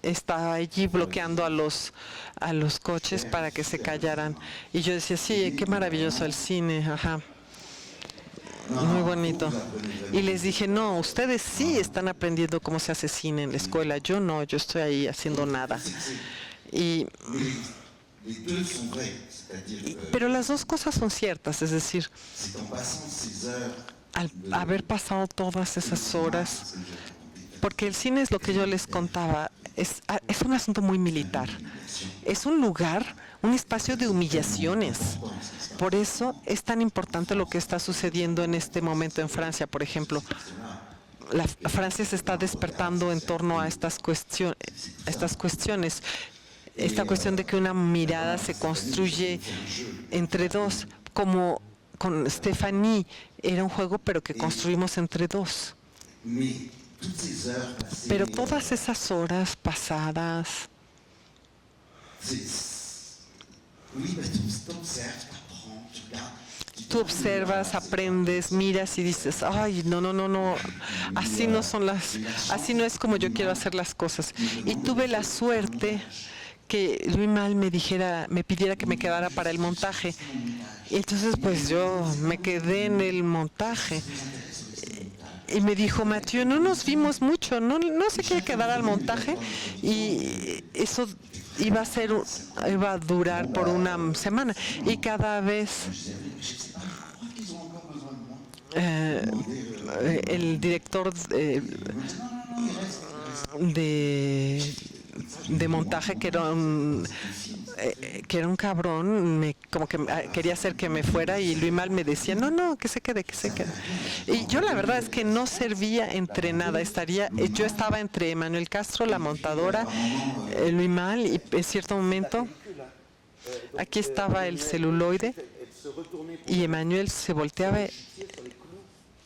estaba allí bloqueando a los coches para que se callaran. Y yo decía, sí, qué maravilloso el cine, ajá. Muy bonito. Y les dije, no, ustedes sí están aprendiendo cómo se hace cine en la escuela. Yo no, yo estoy ahí haciendo nada. Pero las dos cosas son ciertas, es decir, al haber pasado todas esas horas, porque el cine es lo que yo les contaba, es un asunto muy militar. Es un lugar, un espacio de humillaciones. Por eso es tan importante lo que está sucediendo en este momento en Francia, por ejemplo. Francia se está despertando en torno a estas cuestiones. Esta cuestión de que una mirada se construye entre dos, como con Stéphanie, era un juego pero que construimos entre dos. Pero todas esas horas pasadas, tú observas, aprendes, miras y dices, ay, no, así no es como yo quiero hacer las cosas. Y tuve la suerte que Louis Malle me pidiera que me quedara para el montaje. Y entonces pues yo me quedé en el montaje. Y me dijo, Mathieu, no nos vimos mucho, no se quiere quedar al montaje. Y eso iba a durar por una semana. Y cada vez el director de montaje, que era un cabrón, como que quería hacer que me fuera, y Louis Malle me decía, no, que se quede. Y yo la verdad es que no servía entre nada. Yo estaba entre Manuel Castro, la montadora, Louis Malle, y en cierto momento aquí estaba el celuloide, y Emmanuel se volteaba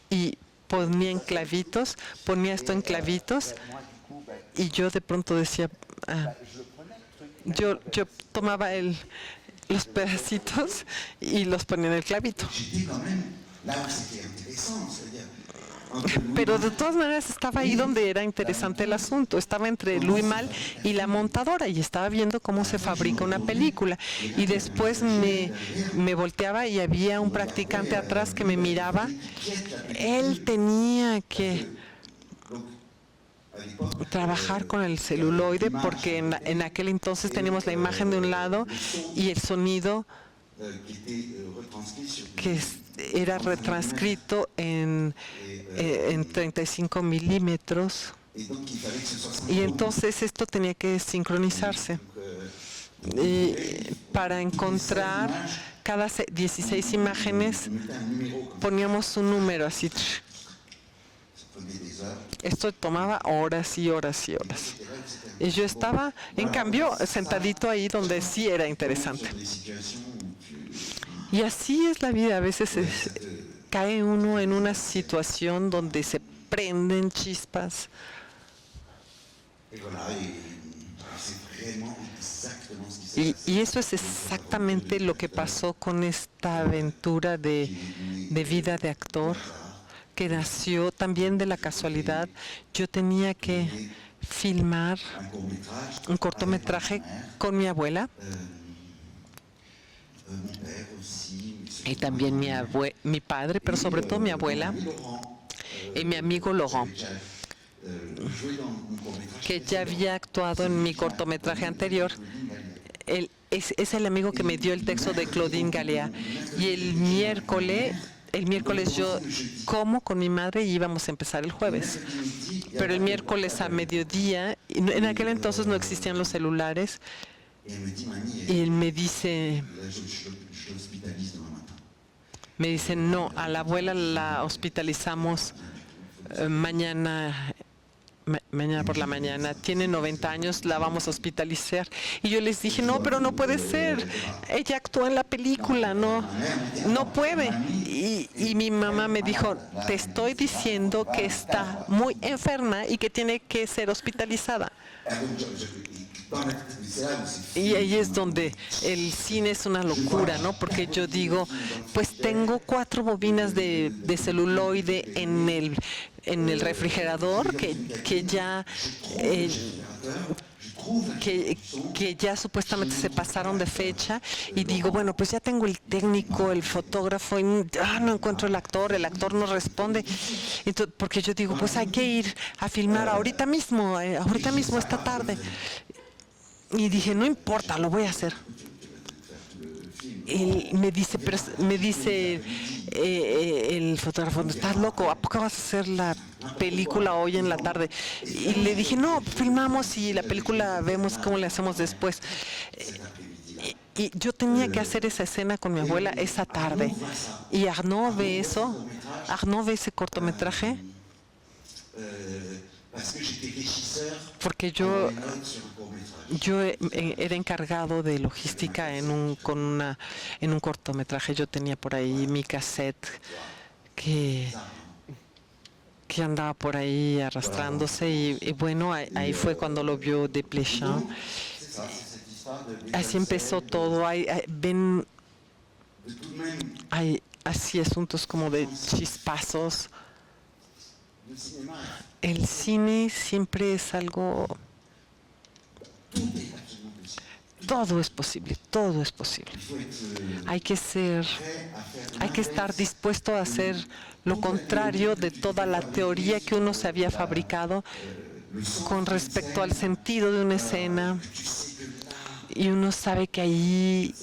y ponía en clavitos, ponía esto en clavitos, y yo de pronto decía, yo tomaba los pedacitos y los ponía en el clavito. Pero de todas maneras estaba ahí donde era interesante el asunto. Estaba entre Louis Malle y la montadora y estaba viendo cómo se fabrica una película. Y después me volteaba y había un practicante atrás que me miraba. Él tenía que trabajar con el celuloide porque en aquel entonces teníamos la imagen de un lado y el sonido que era retranscrito en 35 milímetros, y entonces esto tenía que sincronizarse. Y para encontrar cada 16 imágenes poníamos un número así. Esto tomaba horas y horas y horas. Y yo estaba, en cambio, sentadito ahí donde sí era interesante. Y así es la vida. A veces cae uno en una situación donde se prenden chispas. Y eso es exactamente lo que pasó con esta aventura de vida de actor, que nació también de la casualidad. Yo tenía que filmar un cortometraje con mi abuela y también mi padre, pero sobre todo mi abuela y mi amigo Laurent, que ya había actuado en mi cortometraje anterior. Él es el amigo que me dio el texto de Claudine Galea. Y el miércoles yo como con mi madre y íbamos a empezar el jueves. Pero el miércoles a mediodía, en aquel entonces no existían los celulares, y él me dice, no, a la abuela la hospitalizamos mañana por la mañana, tiene 90 años, la vamos a hospitalizar. Y yo les dije, no, pero no puede ser, ella actuó en la película, no puede. Y mi mamá me dijo, te estoy diciendo que está muy enferma y que tiene que ser hospitalizada. Y ahí es donde el cine es una locura, ¿no? Porque yo digo, pues tengo 4 bobinas de celuloide en el refrigerador que ya supuestamente se pasaron de fecha, y digo, bueno, pues ya tengo el técnico, el fotógrafo, y no encuentro el actor no responde. Entonces, porque yo digo, pues hay que ir a filmar ahorita mismo esta tarde. Y dije, no importa, lo voy a hacer. Y me dice el fotógrafo, ¿estás loco? ¿A poco vas a hacer la película hoy en la tarde? Y le dije, no, filmamos y la película vemos cómo le hacemos después. Y yo tenía que hacer esa escena con mi abuela esa tarde. Y Arnaud ve ese cortometraje, porque yo era encargado de logística en un cortometraje. Yo tenía por ahí mi cassette que andaba por ahí arrastrándose, y bueno, ahí fue cuando lo vio Desplechin. Así empezó todo. Hay así asuntos como de chispazos. El cine siempre es algo... Todo es posible. Hay que estar dispuesto a hacer lo contrario de toda la teoría que uno se había fabricado con respecto al sentido de una escena, y uno sabe que ahí...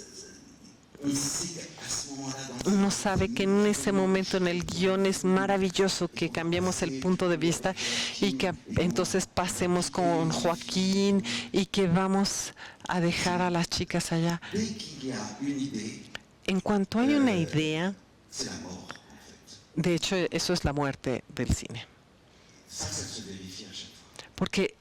Uno sabe que en ese momento en el guión es maravilloso que cambiemos el punto de vista y que entonces pasemos con Joaquín y que vamos a dejar a las chicas allá. En cuanto hay una idea, de hecho eso es la muerte del cine. Porque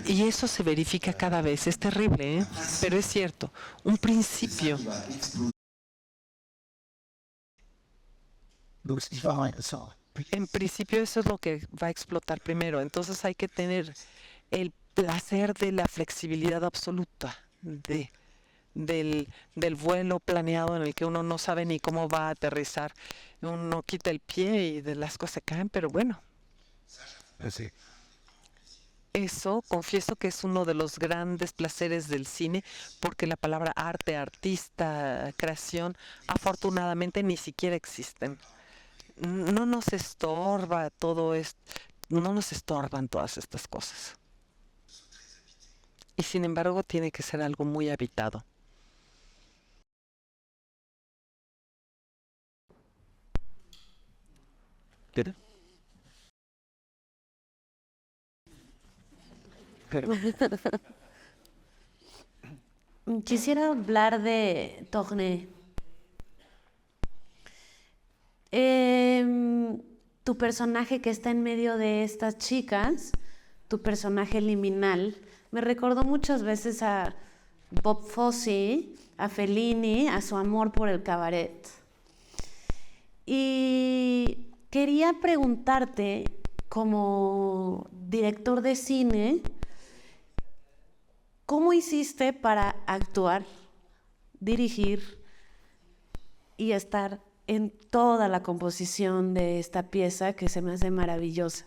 Y eso se verifica cada vez. Es terrible, ¿eh? Pero es cierto. Un principio. En principio eso es lo que va a explotar primero. Entonces hay que tener el placer de la flexibilidad absoluta, del vuelo planeado en el que uno no sabe ni cómo va a aterrizar. Uno quita el pie y de las cosas se caen, pero bueno. Así. Eso, confieso que es uno de los grandes placeres del cine, porque la palabra arte, artista, creación, afortunadamente ni siquiera existen. No nos estorba todo esto, no nos estorban todas estas cosas. Y sin embargo tiene que ser algo muy habitado. ¿Qué? Quisiera hablar de Tournai. Tu personaje que está en medio de estas chicas, tu personaje liminal, me recordó muchas veces a Bob Fosse, a Fellini, a su amor por el cabaret. Y quería preguntarte, como director de cine, ¿cómo hiciste para actuar, dirigir y estar en toda la composición de esta pieza que se me hace maravillosa?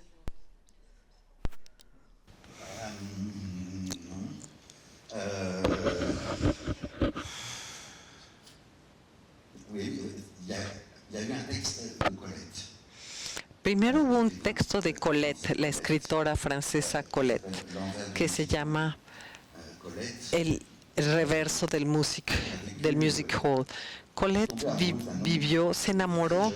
Primero hubo un texto de Colette, la escritora francesa Colette, que se llama El reverso del music hall. Colette vivió, se enamoró,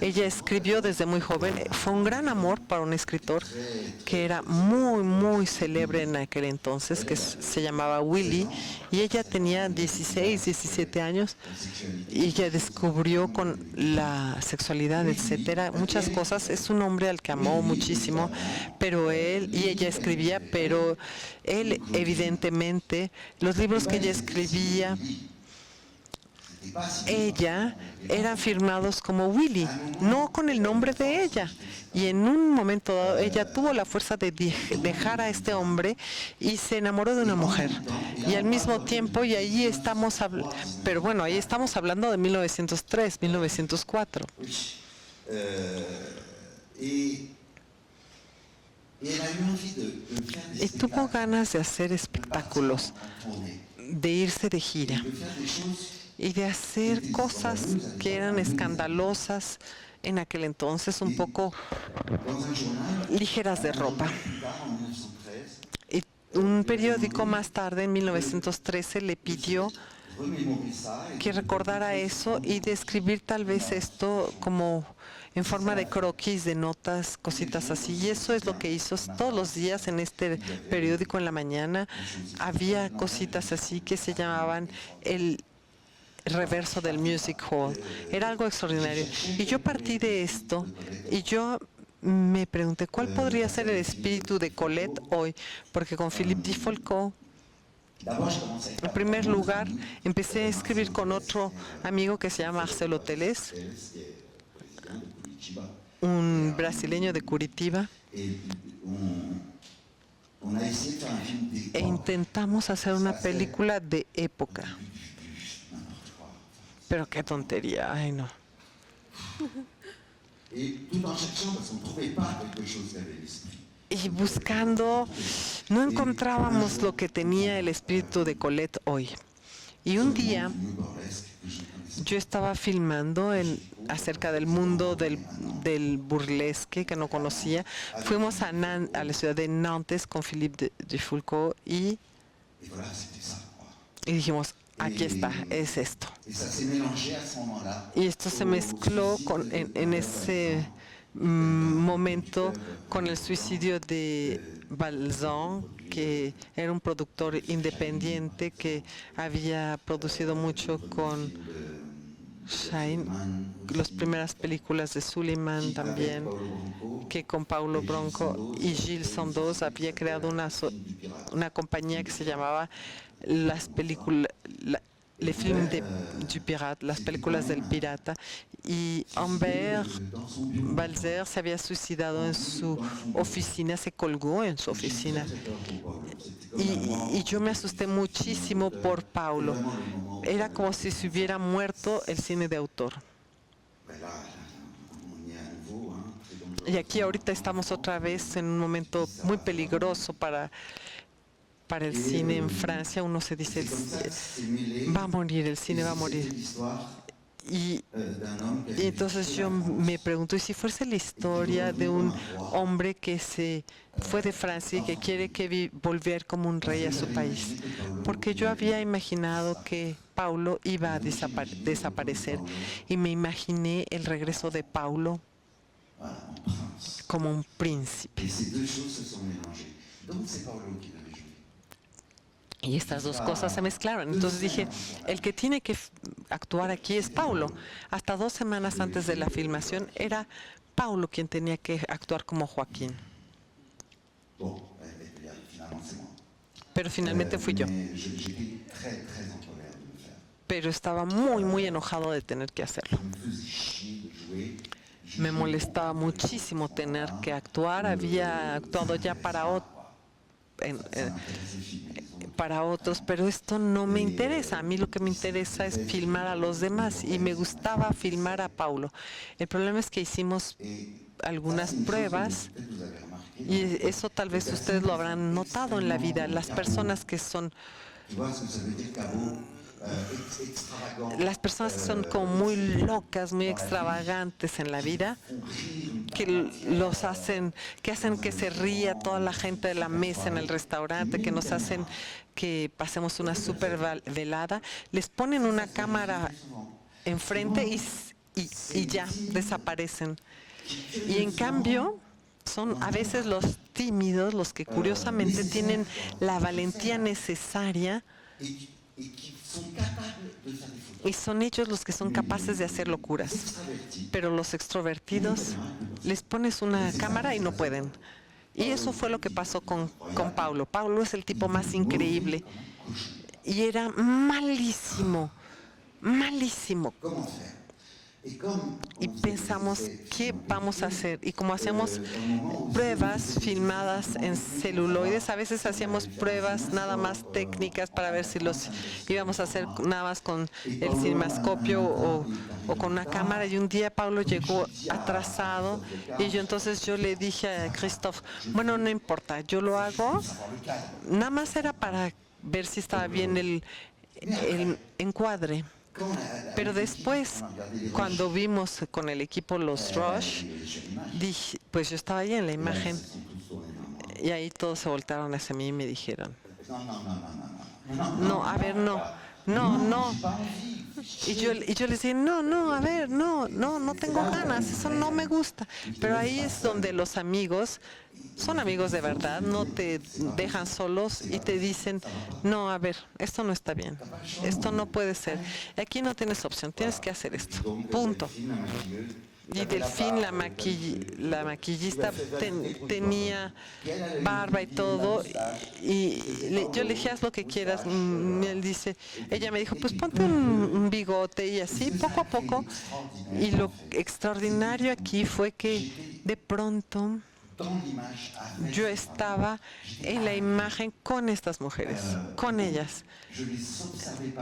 ella escribió desde muy joven, fue un gran amor para un escritor que era muy, muy célebre en aquel entonces, que se llamaba Willy, y ella tenía 16, 17 años, y ella descubrió con la sexualidad, etcétera, muchas cosas. Es un hombre al que amó muchísimo, pero y ella escribía, pero él evidentemente, los libros que ella escribía, eran firmados como Willy, no con el nombre de ella. Y en un momento dado, ella tuvo la fuerza de dejar a este hombre y se enamoró de una mujer. Y al mismo tiempo, y ahí estamos, pero bueno, ahí estamos hablando de 1903, 1904. Y tuvo ganas de hacer espectáculos, de irse de gira y de hacer cosas que eran escandalosas en aquel entonces, un poco ligeras de ropa. Y un periódico más tarde, en 1913, le pidió que recordara eso y describir tal vez esto como en forma de croquis, de notas, cositas así. Y eso es lo que hizo todos los días en este periódico en la mañana. Había cositas así que se llamaban el reverso del music hall. Era algo extraordinario. Y yo partí de esto y yo me pregunté cuál podría ser el espíritu de Colette hoy, porque con Philippe Dufolco, en primer lugar, empecé a escribir con otro amigo que se llama Marcelo Teles, un brasileño de Curitiba, e intentamos hacer una película de época. Pero qué tontería, ay no. Y buscando, no encontrábamos lo que tenía el espíritu de Colette hoy. Y un día yo estaba filmando acerca del mundo del burlesque que no conocía. Fuimos a la ciudad de Nantes con Philippe Dufolco y dijimos, aquí está, es esto. Y esto se mezcló en ese momento con el suicidio de Balzan, que era un productor independiente que había producido mucho con Shine, las primeras películas de Suleiman también, que con Paulo Bronco y Gilles Sandoz había creado una compañía que se llamaba las películas, les films du pirate, las películas del pirata, y Humbert Balzer se había suicidado en su oficina, se colgó en su oficina. Y yo me asusté muchísimo por Paulo. Era como si se hubiera muerto el cine de autor. Y aquí ahorita estamos otra vez en un momento muy peligroso para el cine en Francia. Uno se dice, va a morir, el cine va a morir. Y entonces yo me pregunto, ¿y si fuese la historia de un hombre que se fue de Francia y que quiere volver como un rey a su país? Porque yo había imaginado que Paulo iba a desaparecer y me imaginé el regreso de Paulo como un príncipe. Y estas dos cosas se mezclaron. Entonces dije, el que tiene que actuar aquí es Paulo. Hasta 2 semanas antes de la filmación era Paulo quien tenía que actuar como Joaquín. Pero finalmente fui yo. Pero estaba muy enojado de tener que hacerlo. Me molestaba muchísimo tener que actuar. Había actuado ya para otros, pero esto no me interesa. A mí lo que me interesa es filmar a los demás y me gustaba filmar a Paulo. El problema es que hicimos algunas pruebas y eso tal vez ustedes lo habrán notado en la vida. Las personas que son como muy locas, muy extravagantes en la vida, que hacen que se ría toda la gente de la mesa en el restaurante, que nos hacen que pasemos una super velada, les ponen una cámara enfrente y ya desaparecen. Y en cambio son a veces los tímidos los que curiosamente tienen la valentía necesaria y son ellos los que son capaces de hacer locuras. Pero los extrovertidos les pones una cámara y no pueden. Y eso fue lo que pasó con Paulo. Paulo es el tipo más increíble y era malísimo. Y pensamos, ¿qué vamos a hacer? Y como hacíamos pruebas filmadas en celuloides, a veces hacíamos pruebas nada más técnicas para ver si los íbamos a hacer nada más con el cinemascopio o con una cámara. Y un día Paulo llegó atrasado y yo le dije a Christophe, bueno, no importa, yo lo hago. Nada más era para ver si estaba bien el encuadre. Pero después, cuando vimos con el equipo los Rush, dije, pues yo estaba ahí en la imagen y ahí todos se voltaron hacia mí y me dijeron, no. Y yo les dije, no tengo ganas, eso no me gusta. Pero ahí es donde los amigos son amigos de verdad, no te dejan solos y te dicen, no, a ver, esto no está bien, esto no puede ser, aquí no tienes opción, tienes que hacer esto, punto. Y Delphine, la maquillista, tenía barba y todo, y yo le dije, haz lo que quieras. Ella me dijo, pues ponte un bigote y así, poco a poco. Y lo extraordinario aquí fue que de pronto yo estaba en la imagen con estas mujeres, con ellas.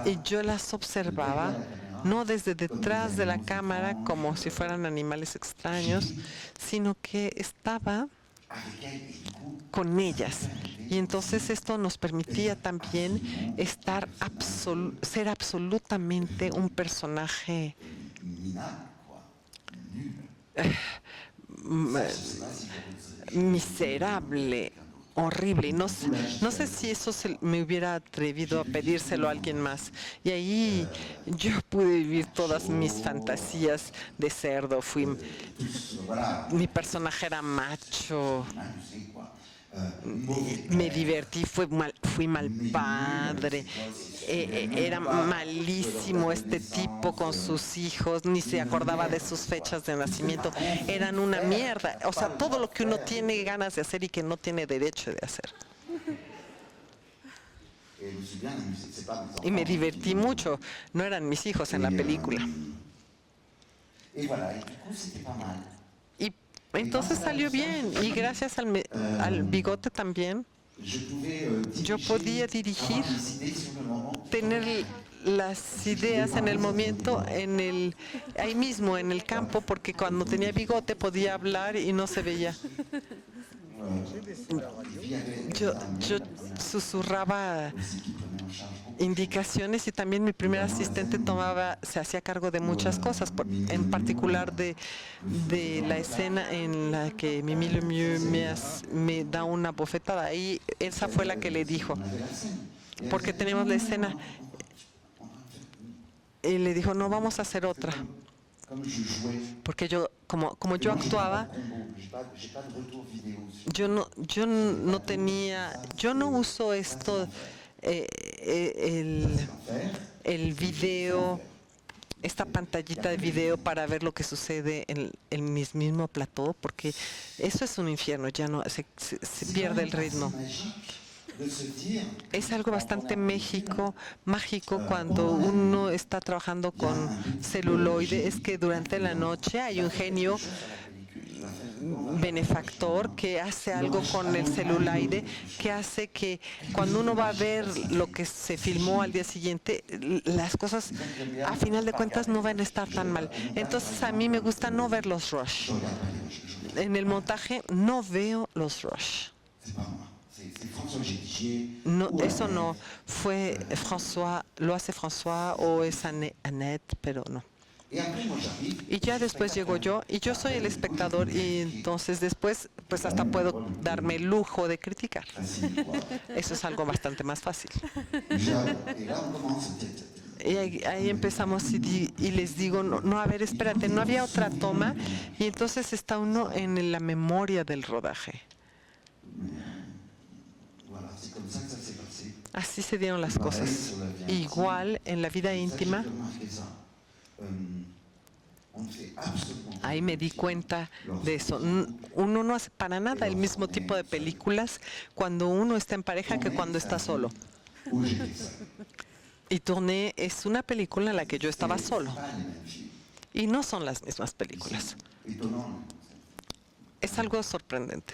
Y yo las observaba, no desde detrás de la cámara como si fueran animales extraños, sino que estaba con ellas. Y entonces esto nos permitía también ser absolutamente un personaje miserable, horrible. No sé si eso me hubiera atrevido a pedírselo a alguien más. Y ahí yo pude vivir todas mis fantasías de cerdo. Mi personaje era macho. Me divertí, fui mal padre. Era malísimo este tipo con sus hijos, ni se acordaba de sus fechas de nacimiento. Eran una mierda. O sea, todo lo que uno tiene ganas de hacer y que no tiene derecho de hacer. Y me divertí mucho. No eran mis hijos en la película. Y entonces salió bien. Y gracias al bigote también, yo podía dirigir, tener las ideas en el momento, ahí mismo, en el campo, porque cuando tenía bigote podía hablar y no se veía. Yo susurraba indicaciones y también mi primer asistente se hacía cargo de muchas cosas, en particular de la escena en la que Mimi Lemieux me da una bofetada. Y esa fue la que le dijo, porque tenemos la escena, y le dijo, no, vamos a hacer otra. Porque yo, como yo actuaba, yo no uso esto, el video, esta pantallita de video para ver lo que sucede en mi mismo plató, porque eso es un infierno, ya no se pierde el ritmo. Es algo bastante mágico cuando uno está trabajando con celuloide, es que durante la noche hay un genio benefactor que hace algo con el celuloide, que hace que cuando uno va a ver lo que se filmó al día siguiente, las cosas a final de cuentas no van a estar tan mal. Entonces a mí me gusta no ver los rush. En el montaje no veo los rush. No, eso no fue François, lo hace François o es Annette, pero no. Y ya después llego yo y yo soy el espectador y entonces después pues hasta puedo darme el lujo de criticar. Eso es algo bastante más fácil. Y ahí empezamos y les digo, no, a ver, espérate, no había otra toma y entonces está uno en la memoria del rodaje. Así se dieron las cosas. Igual en la vida íntima, ahí me di cuenta de eso. Uno no hace para nada el mismo tipo de películas cuando uno está en pareja que cuando está solo. Y Tourné es una película en la que yo estaba solo. Y no son las mismas películas. Es algo sorprendente.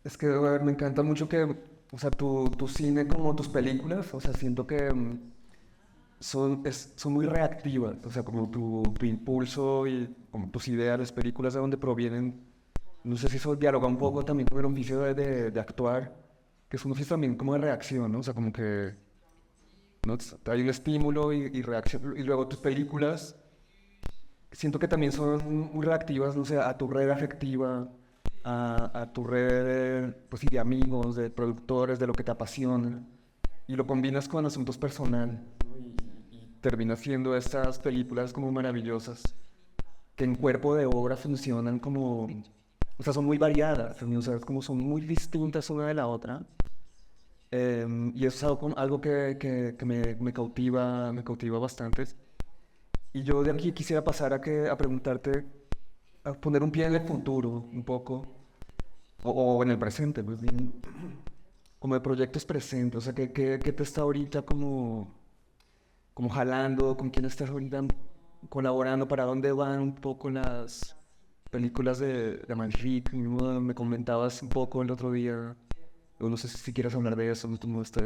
Es que a ver, me encanta mucho que, o sea, tu cine como tus películas, o sea, siento que son muy reactivas, o sea, como tu impulso y como tus ideas, las películas de donde provienen, no sé si eso dialoga un poco también con el oficio de actuar, que es un oficio también como de reacción, ¿no? O sea, como que, ¿no? Hay un estímulo y reacción, y luego tus películas siento que también son muy reactivas, no sé, a tu red afectiva, a tu red pues, sí, de amigos, de productores, de lo que te apasiona, y lo combinas con asuntos personales, ¿no? Y terminas siendo estas películas como maravillosas, que en cuerpo de obra funcionan como, o sea, son muy variadas, o sea, como son muy distintas una de la otra, y eso es algo que me cautiva bastante. Y yo de aquí quisiera pasar a preguntarte, a poner un pie en el futuro un poco, o en el presente, pues bien, como de proyectos presentes, o sea, ¿qué te está ahorita como jalando, con quién estás ahorita colaborando, para dónde van un poco las películas de Amalfi? Me comentabas un poco el otro día, o no sé si quieres hablar de eso, como esta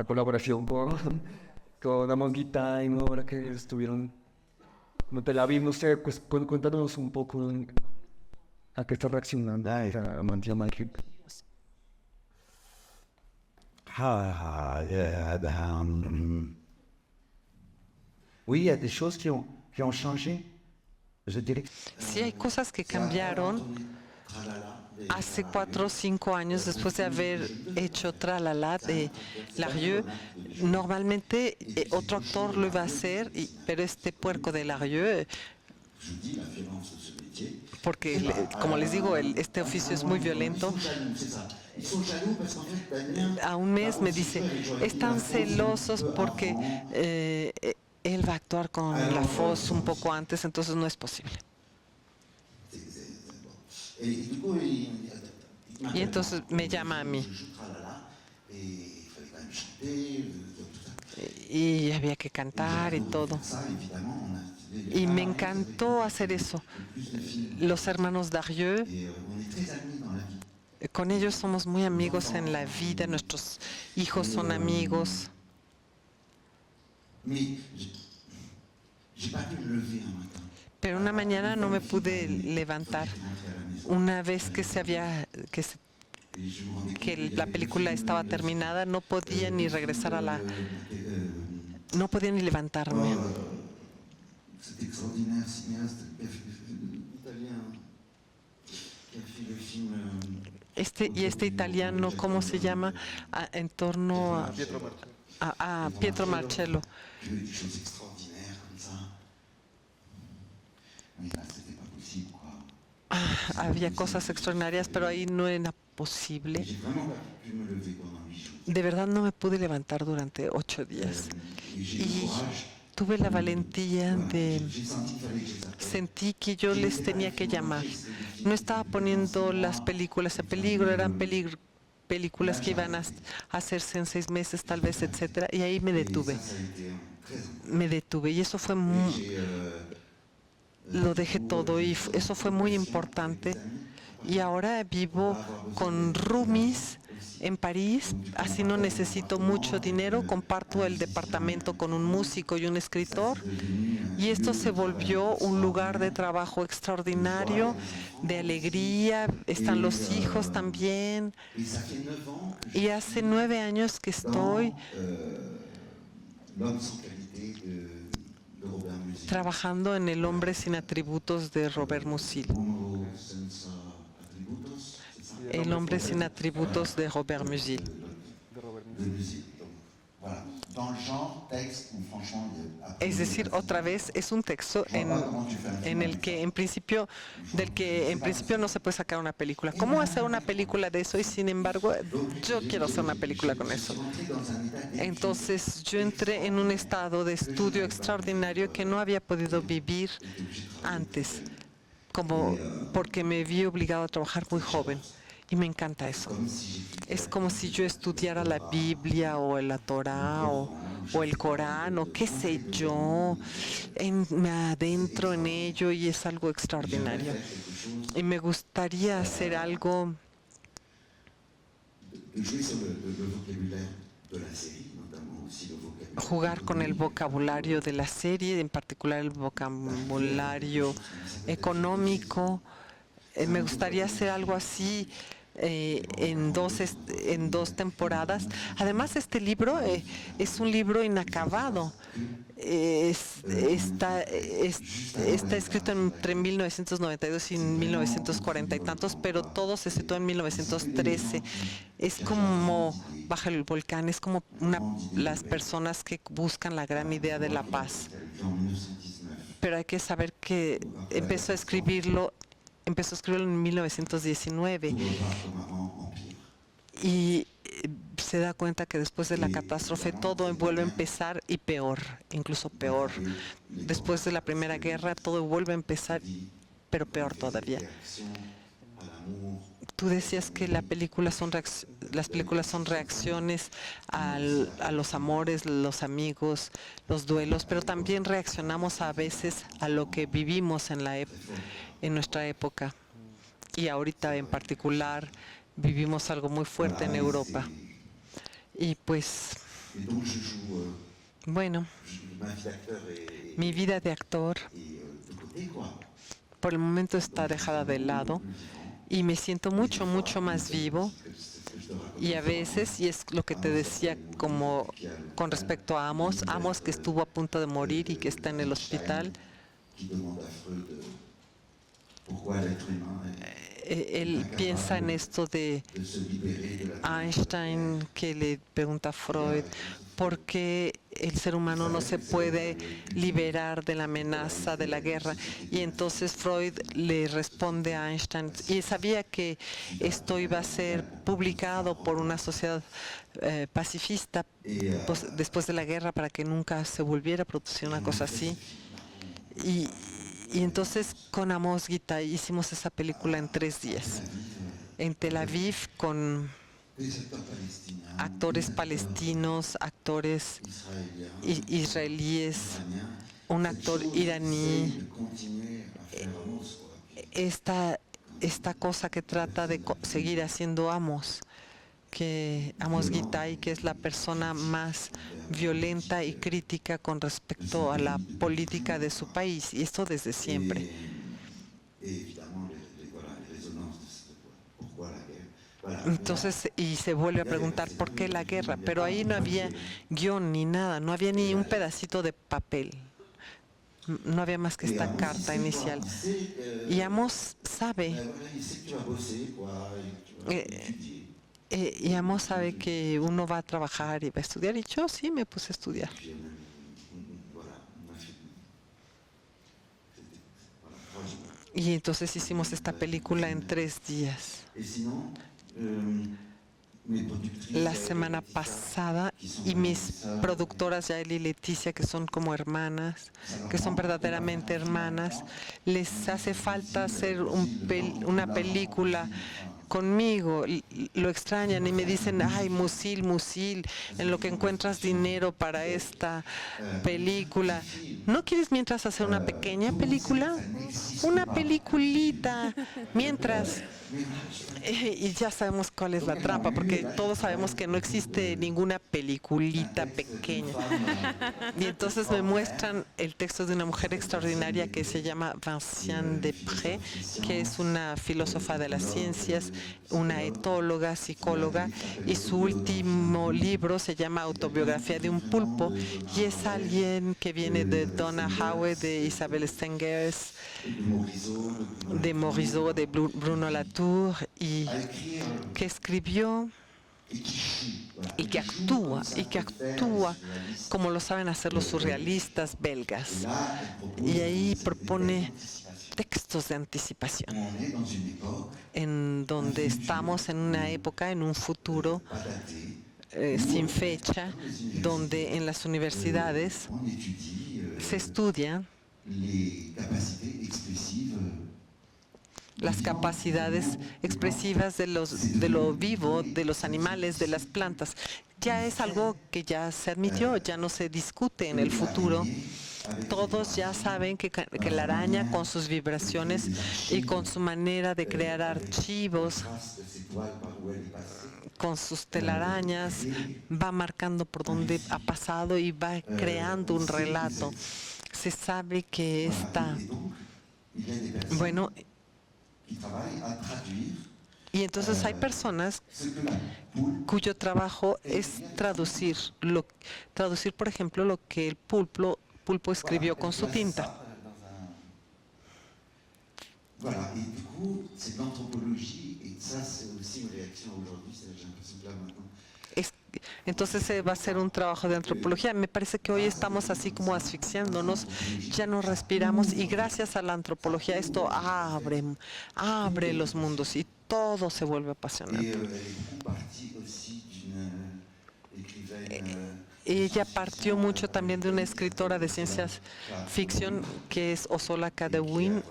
colaboración con Among Time, ahora que estuvieron en Tel Aviv, no sé, pues cuéntanos un poco a qué está reaccionando Among Time. Oui, il y a des choses qui ont changé. Je dirais que Sí, hay cosas que cambiaron. hace 4 o 5 años, después de haber hecho Tralala de Larieux, normalmente otro actor lo iba a hacer, pero este puerco de Larieux, porque como les digo, este oficio es muy violento, a un mes me dice, están celosos porque él va a actuar con la Fosse un poco antes, entonces no es posible. Y entonces me llama a mí. Y había que cantar y todo. Y me encantó hacer eso. Los hermanos Darieux, con ellos somos muy amigos en la vida, nuestros hijos son amigos. Pero una mañana no me pude levantar. Una vez que la película estaba terminada, no podía ni regresar no podía ni levantarme. Este italiano, ¿cómo se llama? En torno a Pietro Marcello. Había cosas extraordinarias, pero ahí no era posible. De verdad no me pude levantar durante 8 días. Y tuve la valentía sentí que yo les tenía que llamar. No estaba poniendo las películas en peligro, eran películas que iban a hacerse en 6 meses, tal vez, etcétera. Y ahí me detuve. Y eso fue lo dejé todo y eso fue muy importante. Y ahora vivo con roomies en París, así no necesito mucho dinero, comparto el departamento con un músico y un escritor, y esto se volvió un lugar de trabajo extraordinario, de alegría, están los hijos también, y hace 9 años que estoy trabajando en El hombre sin atributos de Robert Musil. El hombre sin atributos de Robert Musil. Es decir, otra vez es un texto en el que en principio no se puede sacar una película. ¿Cómo hacer una película de eso? Y sin embargo, yo quiero hacer una película con eso. Entonces yo entré en un estado de estudio extraordinario que no había podido vivir antes, porque me vi obligado a trabajar muy joven. Y me encanta eso. Es como si yo estudiara la Biblia o la Torá o el Corán o qué sé yo, me adentro en ello y es algo extraordinario. Y me gustaría hacer algo jugar con el vocabulario de la serie, en particular el vocabulario económico. Me gustaría hacer algo así en dos temporadas. Además, este libro es un libro inacabado. Está escrito entre 1992 y 1940 y tantos, pero todo se sitúa en 1913. Es como Bajo el volcán, es como las personas que buscan la gran idea de la paz. Pero hay que saber que empezó a escribirlo en 1919 y se da cuenta que después de la catástrofe todo vuelve a empezar y peor, incluso peor. Después de la Primera Guerra todo vuelve a empezar, pero peor todavía. Tú decías que las películas son reacciones a los amores, los amigos, los duelos, pero también reaccionamos a veces a lo que vivimos en nuestra época. Y ahorita en particular vivimos algo muy fuerte en Europa. Y pues, bueno, mi vida de actor por el momento está dejada de lado. Y me siento mucho, mucho más vivo. Y a veces, y es lo que te decía como con respecto a Amos que estuvo a punto de morir y que está en el hospital. él piensa en esto de de se libérer de la Einstein, que le pregunta a Freud por qué el ser humano no se puede liberar de la amenaza de la guerra. Y entonces Freud le responde a Einstein, y sabía que esto iba a ser publicado por una sociedad pacifista después de la guerra, para que nunca se volviera a producir una cosa así. Y entonces con Amos Gitay hicimos esa película en 3 días, en Tel Aviv, con des acteurs palestiniens, actores palestinos, actores israelíes, un actor iraní. de continuer à faire Amos, quoi. Esta cosa que trata de seguir haciendo Amos, que Amos Gitay, que es la persona más violenta y crítica con respecto a la política de su país, y esto desde siempre. Et évidemment, voilà, les résonances de pourquoi la guerre. Voilà. Entonces, y se vuelve a preguntar por qué la guerra, pero ahí no había guión ni nada, no había ni un pedacito de papel, no había más que esta carta inicial. Y Amos sabe, Voilà, il sait que tu vas bosser, quoi, et que tu vas étudier. y Amos sabe que uno va a trabajar y va a estudiar, y yo sí me puse a estudiar. Puis voilà, on a fait. C'était voilà, 3 jours. Y entonces hicimos esta película en 3 días. Et sinon, mes productrices, La semana pasada, y mis productoras Yael y Leticia, que son como hermanas, que son verdaderamente hermanas, les hace falta hacer una película conmigo, lo extrañan y me dicen, ay, Musil, en lo que encuentras dinero para esta película, ¿no quieres mientras hacer una pequeña película? Una peliculita, mientras. Y ya sabemos cuál es la trampa, porque todos sabemos que no existe ninguna peliculita pequeña. Y entonces me muestran el texto de una mujer extraordinaria que se llama Vinciane Després, que es una filósofa de las ciencias, una etóloga, psicóloga, y su último libro se llama Autobiografía de un pulpo, y es alguien que viene de Donna Haraway, de Isabelle Stengers, de Morisot, de Bruno Latour, y que escribió y que actúa como lo saben hacer los surrealistas belgas. Y ahí propone textos de anticipación, en donde estamos en una época, en un futuro sin fecha, donde en las universidades se estudia las capacidades expresivas de lo vivo, de los animales, de las plantas. Ya es algo que ya se admitió, ya no se discute en el futuro. Todos ya saben que la araña, con sus vibraciones y con su manera de crear archivos, con sus telarañas, va marcando por dónde ha pasado y va creando un relato. Se sabe que y entonces hay personas cuyo trabajo es traducir, por ejemplo, lo que el pulpo escribió con su tinta. Voilà, et du coup, c'est de l'anthropologie, et ça, c'est aussi une réaction aujourd'hui, j'ai l'impression que là maintenant. Entonces va a ser un trabajo de antropología. Me parece que hoy estamos así como asfixiándonos, ya no respiramos, y gracias a la antropología esto abre los mundos y todo se vuelve apasionante. Ella partió mucho también de una escritora de ciencias ficción que es Ursula K. Le Guin,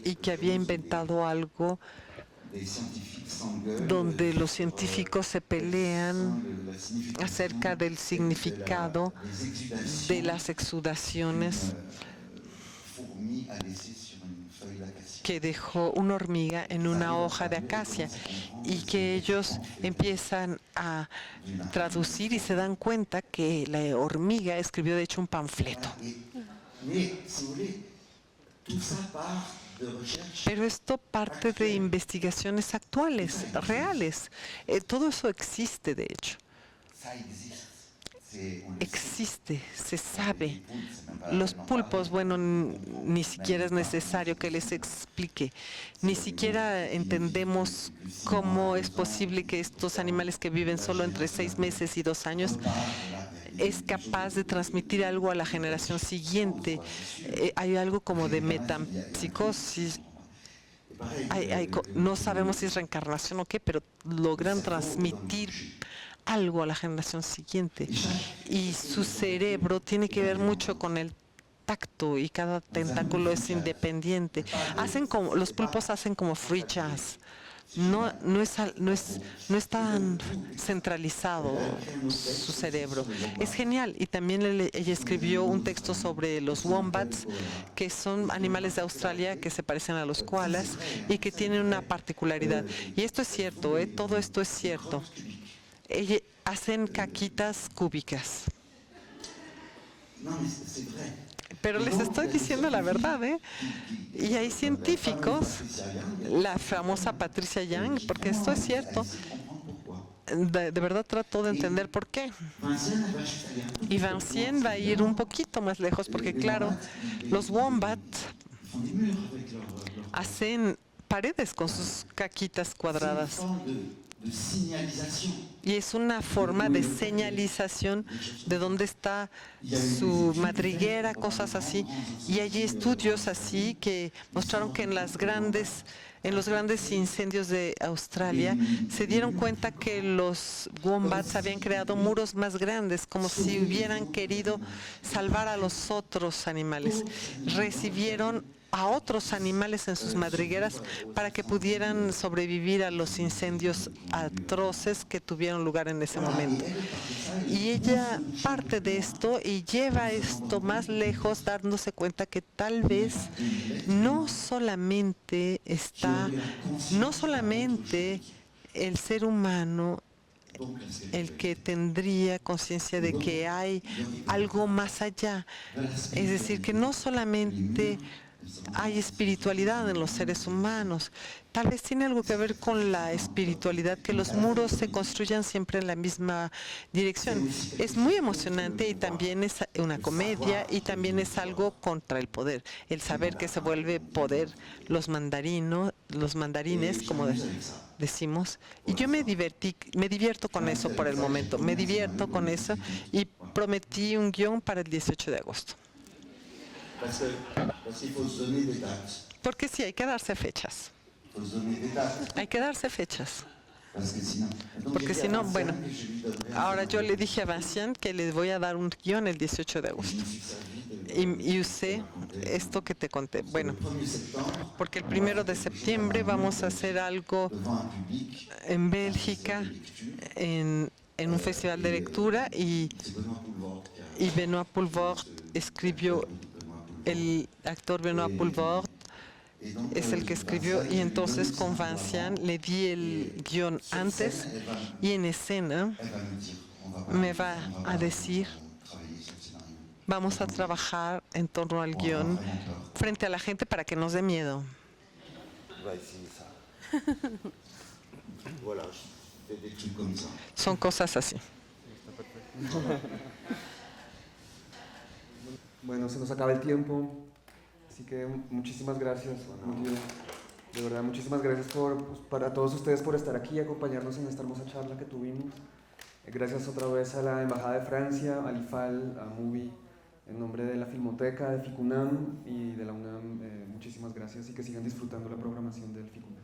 y que había inventado algo donde los científicos se pelean acerca del significado de las exudaciones que dejó una hormiga en una hoja de acacia, y que ellos empiezan a traducir y se dan cuenta que la hormiga escribió de hecho un panfleto. Pero esto parte de investigaciones actuales, reales. Todo eso existe, de hecho. existe, se sabe. Los pulpos, bueno, ni siquiera es necesario que les explique. Ni siquiera entendemos cómo es posible que estos animales que viven solo entre 6 meses y 2 años es capaz de transmitir algo a la generación siguiente. Hay algo como de metapsicosis. No sabemos si es reencarnación o qué, pero logran transmitir algo a la generación siguiente. Y su cerebro tiene que ver mucho con el tacto y cada tentáculo es independiente. Los pulpos hacen como free jazz. No es tan centralizado su cerebro. Es genial. Y también ella escribió un texto sobre los wombats, que son animales de Australia que se parecen a los koalas y que tienen una particularidad. Y esto es cierto, todo esto es cierto. Hacen caquitas cúbicas. Pero les estoy diciendo la verdad, ¿eh? Y hay científicos, la famosa Patricia Young, porque esto es cierto. De verdad trato de entender por qué. Y Vincent va a ir un poquito más lejos, porque claro, los wombats hacen paredes con sus caquitas cuadradas. Y es una forma de señalización de dónde está su madriguera, cosas así. Y hay estudios así que mostraron que en los grandes incendios de Australia se dieron cuenta que los wombats habían creado muros más grandes, como si hubieran querido salvar a los otros animales. Recibieron a otros animales en sus madrigueras para que pudieran sobrevivir a los incendios atroces que tuvieron lugar en ese momento. Y ella parte de esto y lleva esto más lejos, dándose cuenta que tal vez no solamente el ser humano el que tendría conciencia de que hay algo más allá. Es decir, que no solamente hay espiritualidad en los seres humanos. Tal vez tiene algo que ver con la espiritualidad, que los muros se construyan siempre en la misma dirección. Es muy emocionante y también es una comedia y también es algo contra el poder. El saber que se vuelve poder los mandarines, como decimos. Y yo me divierto con eso por el momento. Me divierto con eso y prometí un guión para el 18 de agosto. Porque sí, hay que darse fechas. Hay que darse fechas. Porque si no, bueno, ahora yo le dije a Vincent que les voy a dar un guión el 18 de agosto. Y usé esto que te conté. Bueno, porque el 1 de septiembre vamos a hacer algo en Bélgica, en un festival de lectura, y Benoît Poulvord escribió. El actor Benoît Poulvord es el que escribió, y entonces con Vincent le di el guión antes y en escena me va a decir, vamos a trabajar en torno al guión frente a la gente para que nos dé miedo. Son cosas así. Bueno, se nos acaba el tiempo, así que muchísimas gracias. De verdad, muchísimas gracias para todos ustedes por estar aquí y acompañarnos en esta hermosa charla que tuvimos. Gracias otra vez a la Embajada de Francia, al IFAL, a MUBI, en nombre de la Filmoteca, de FICUNAM y de la UNAM. Muchísimas gracias y que sigan disfrutando la programación del FICUNAM.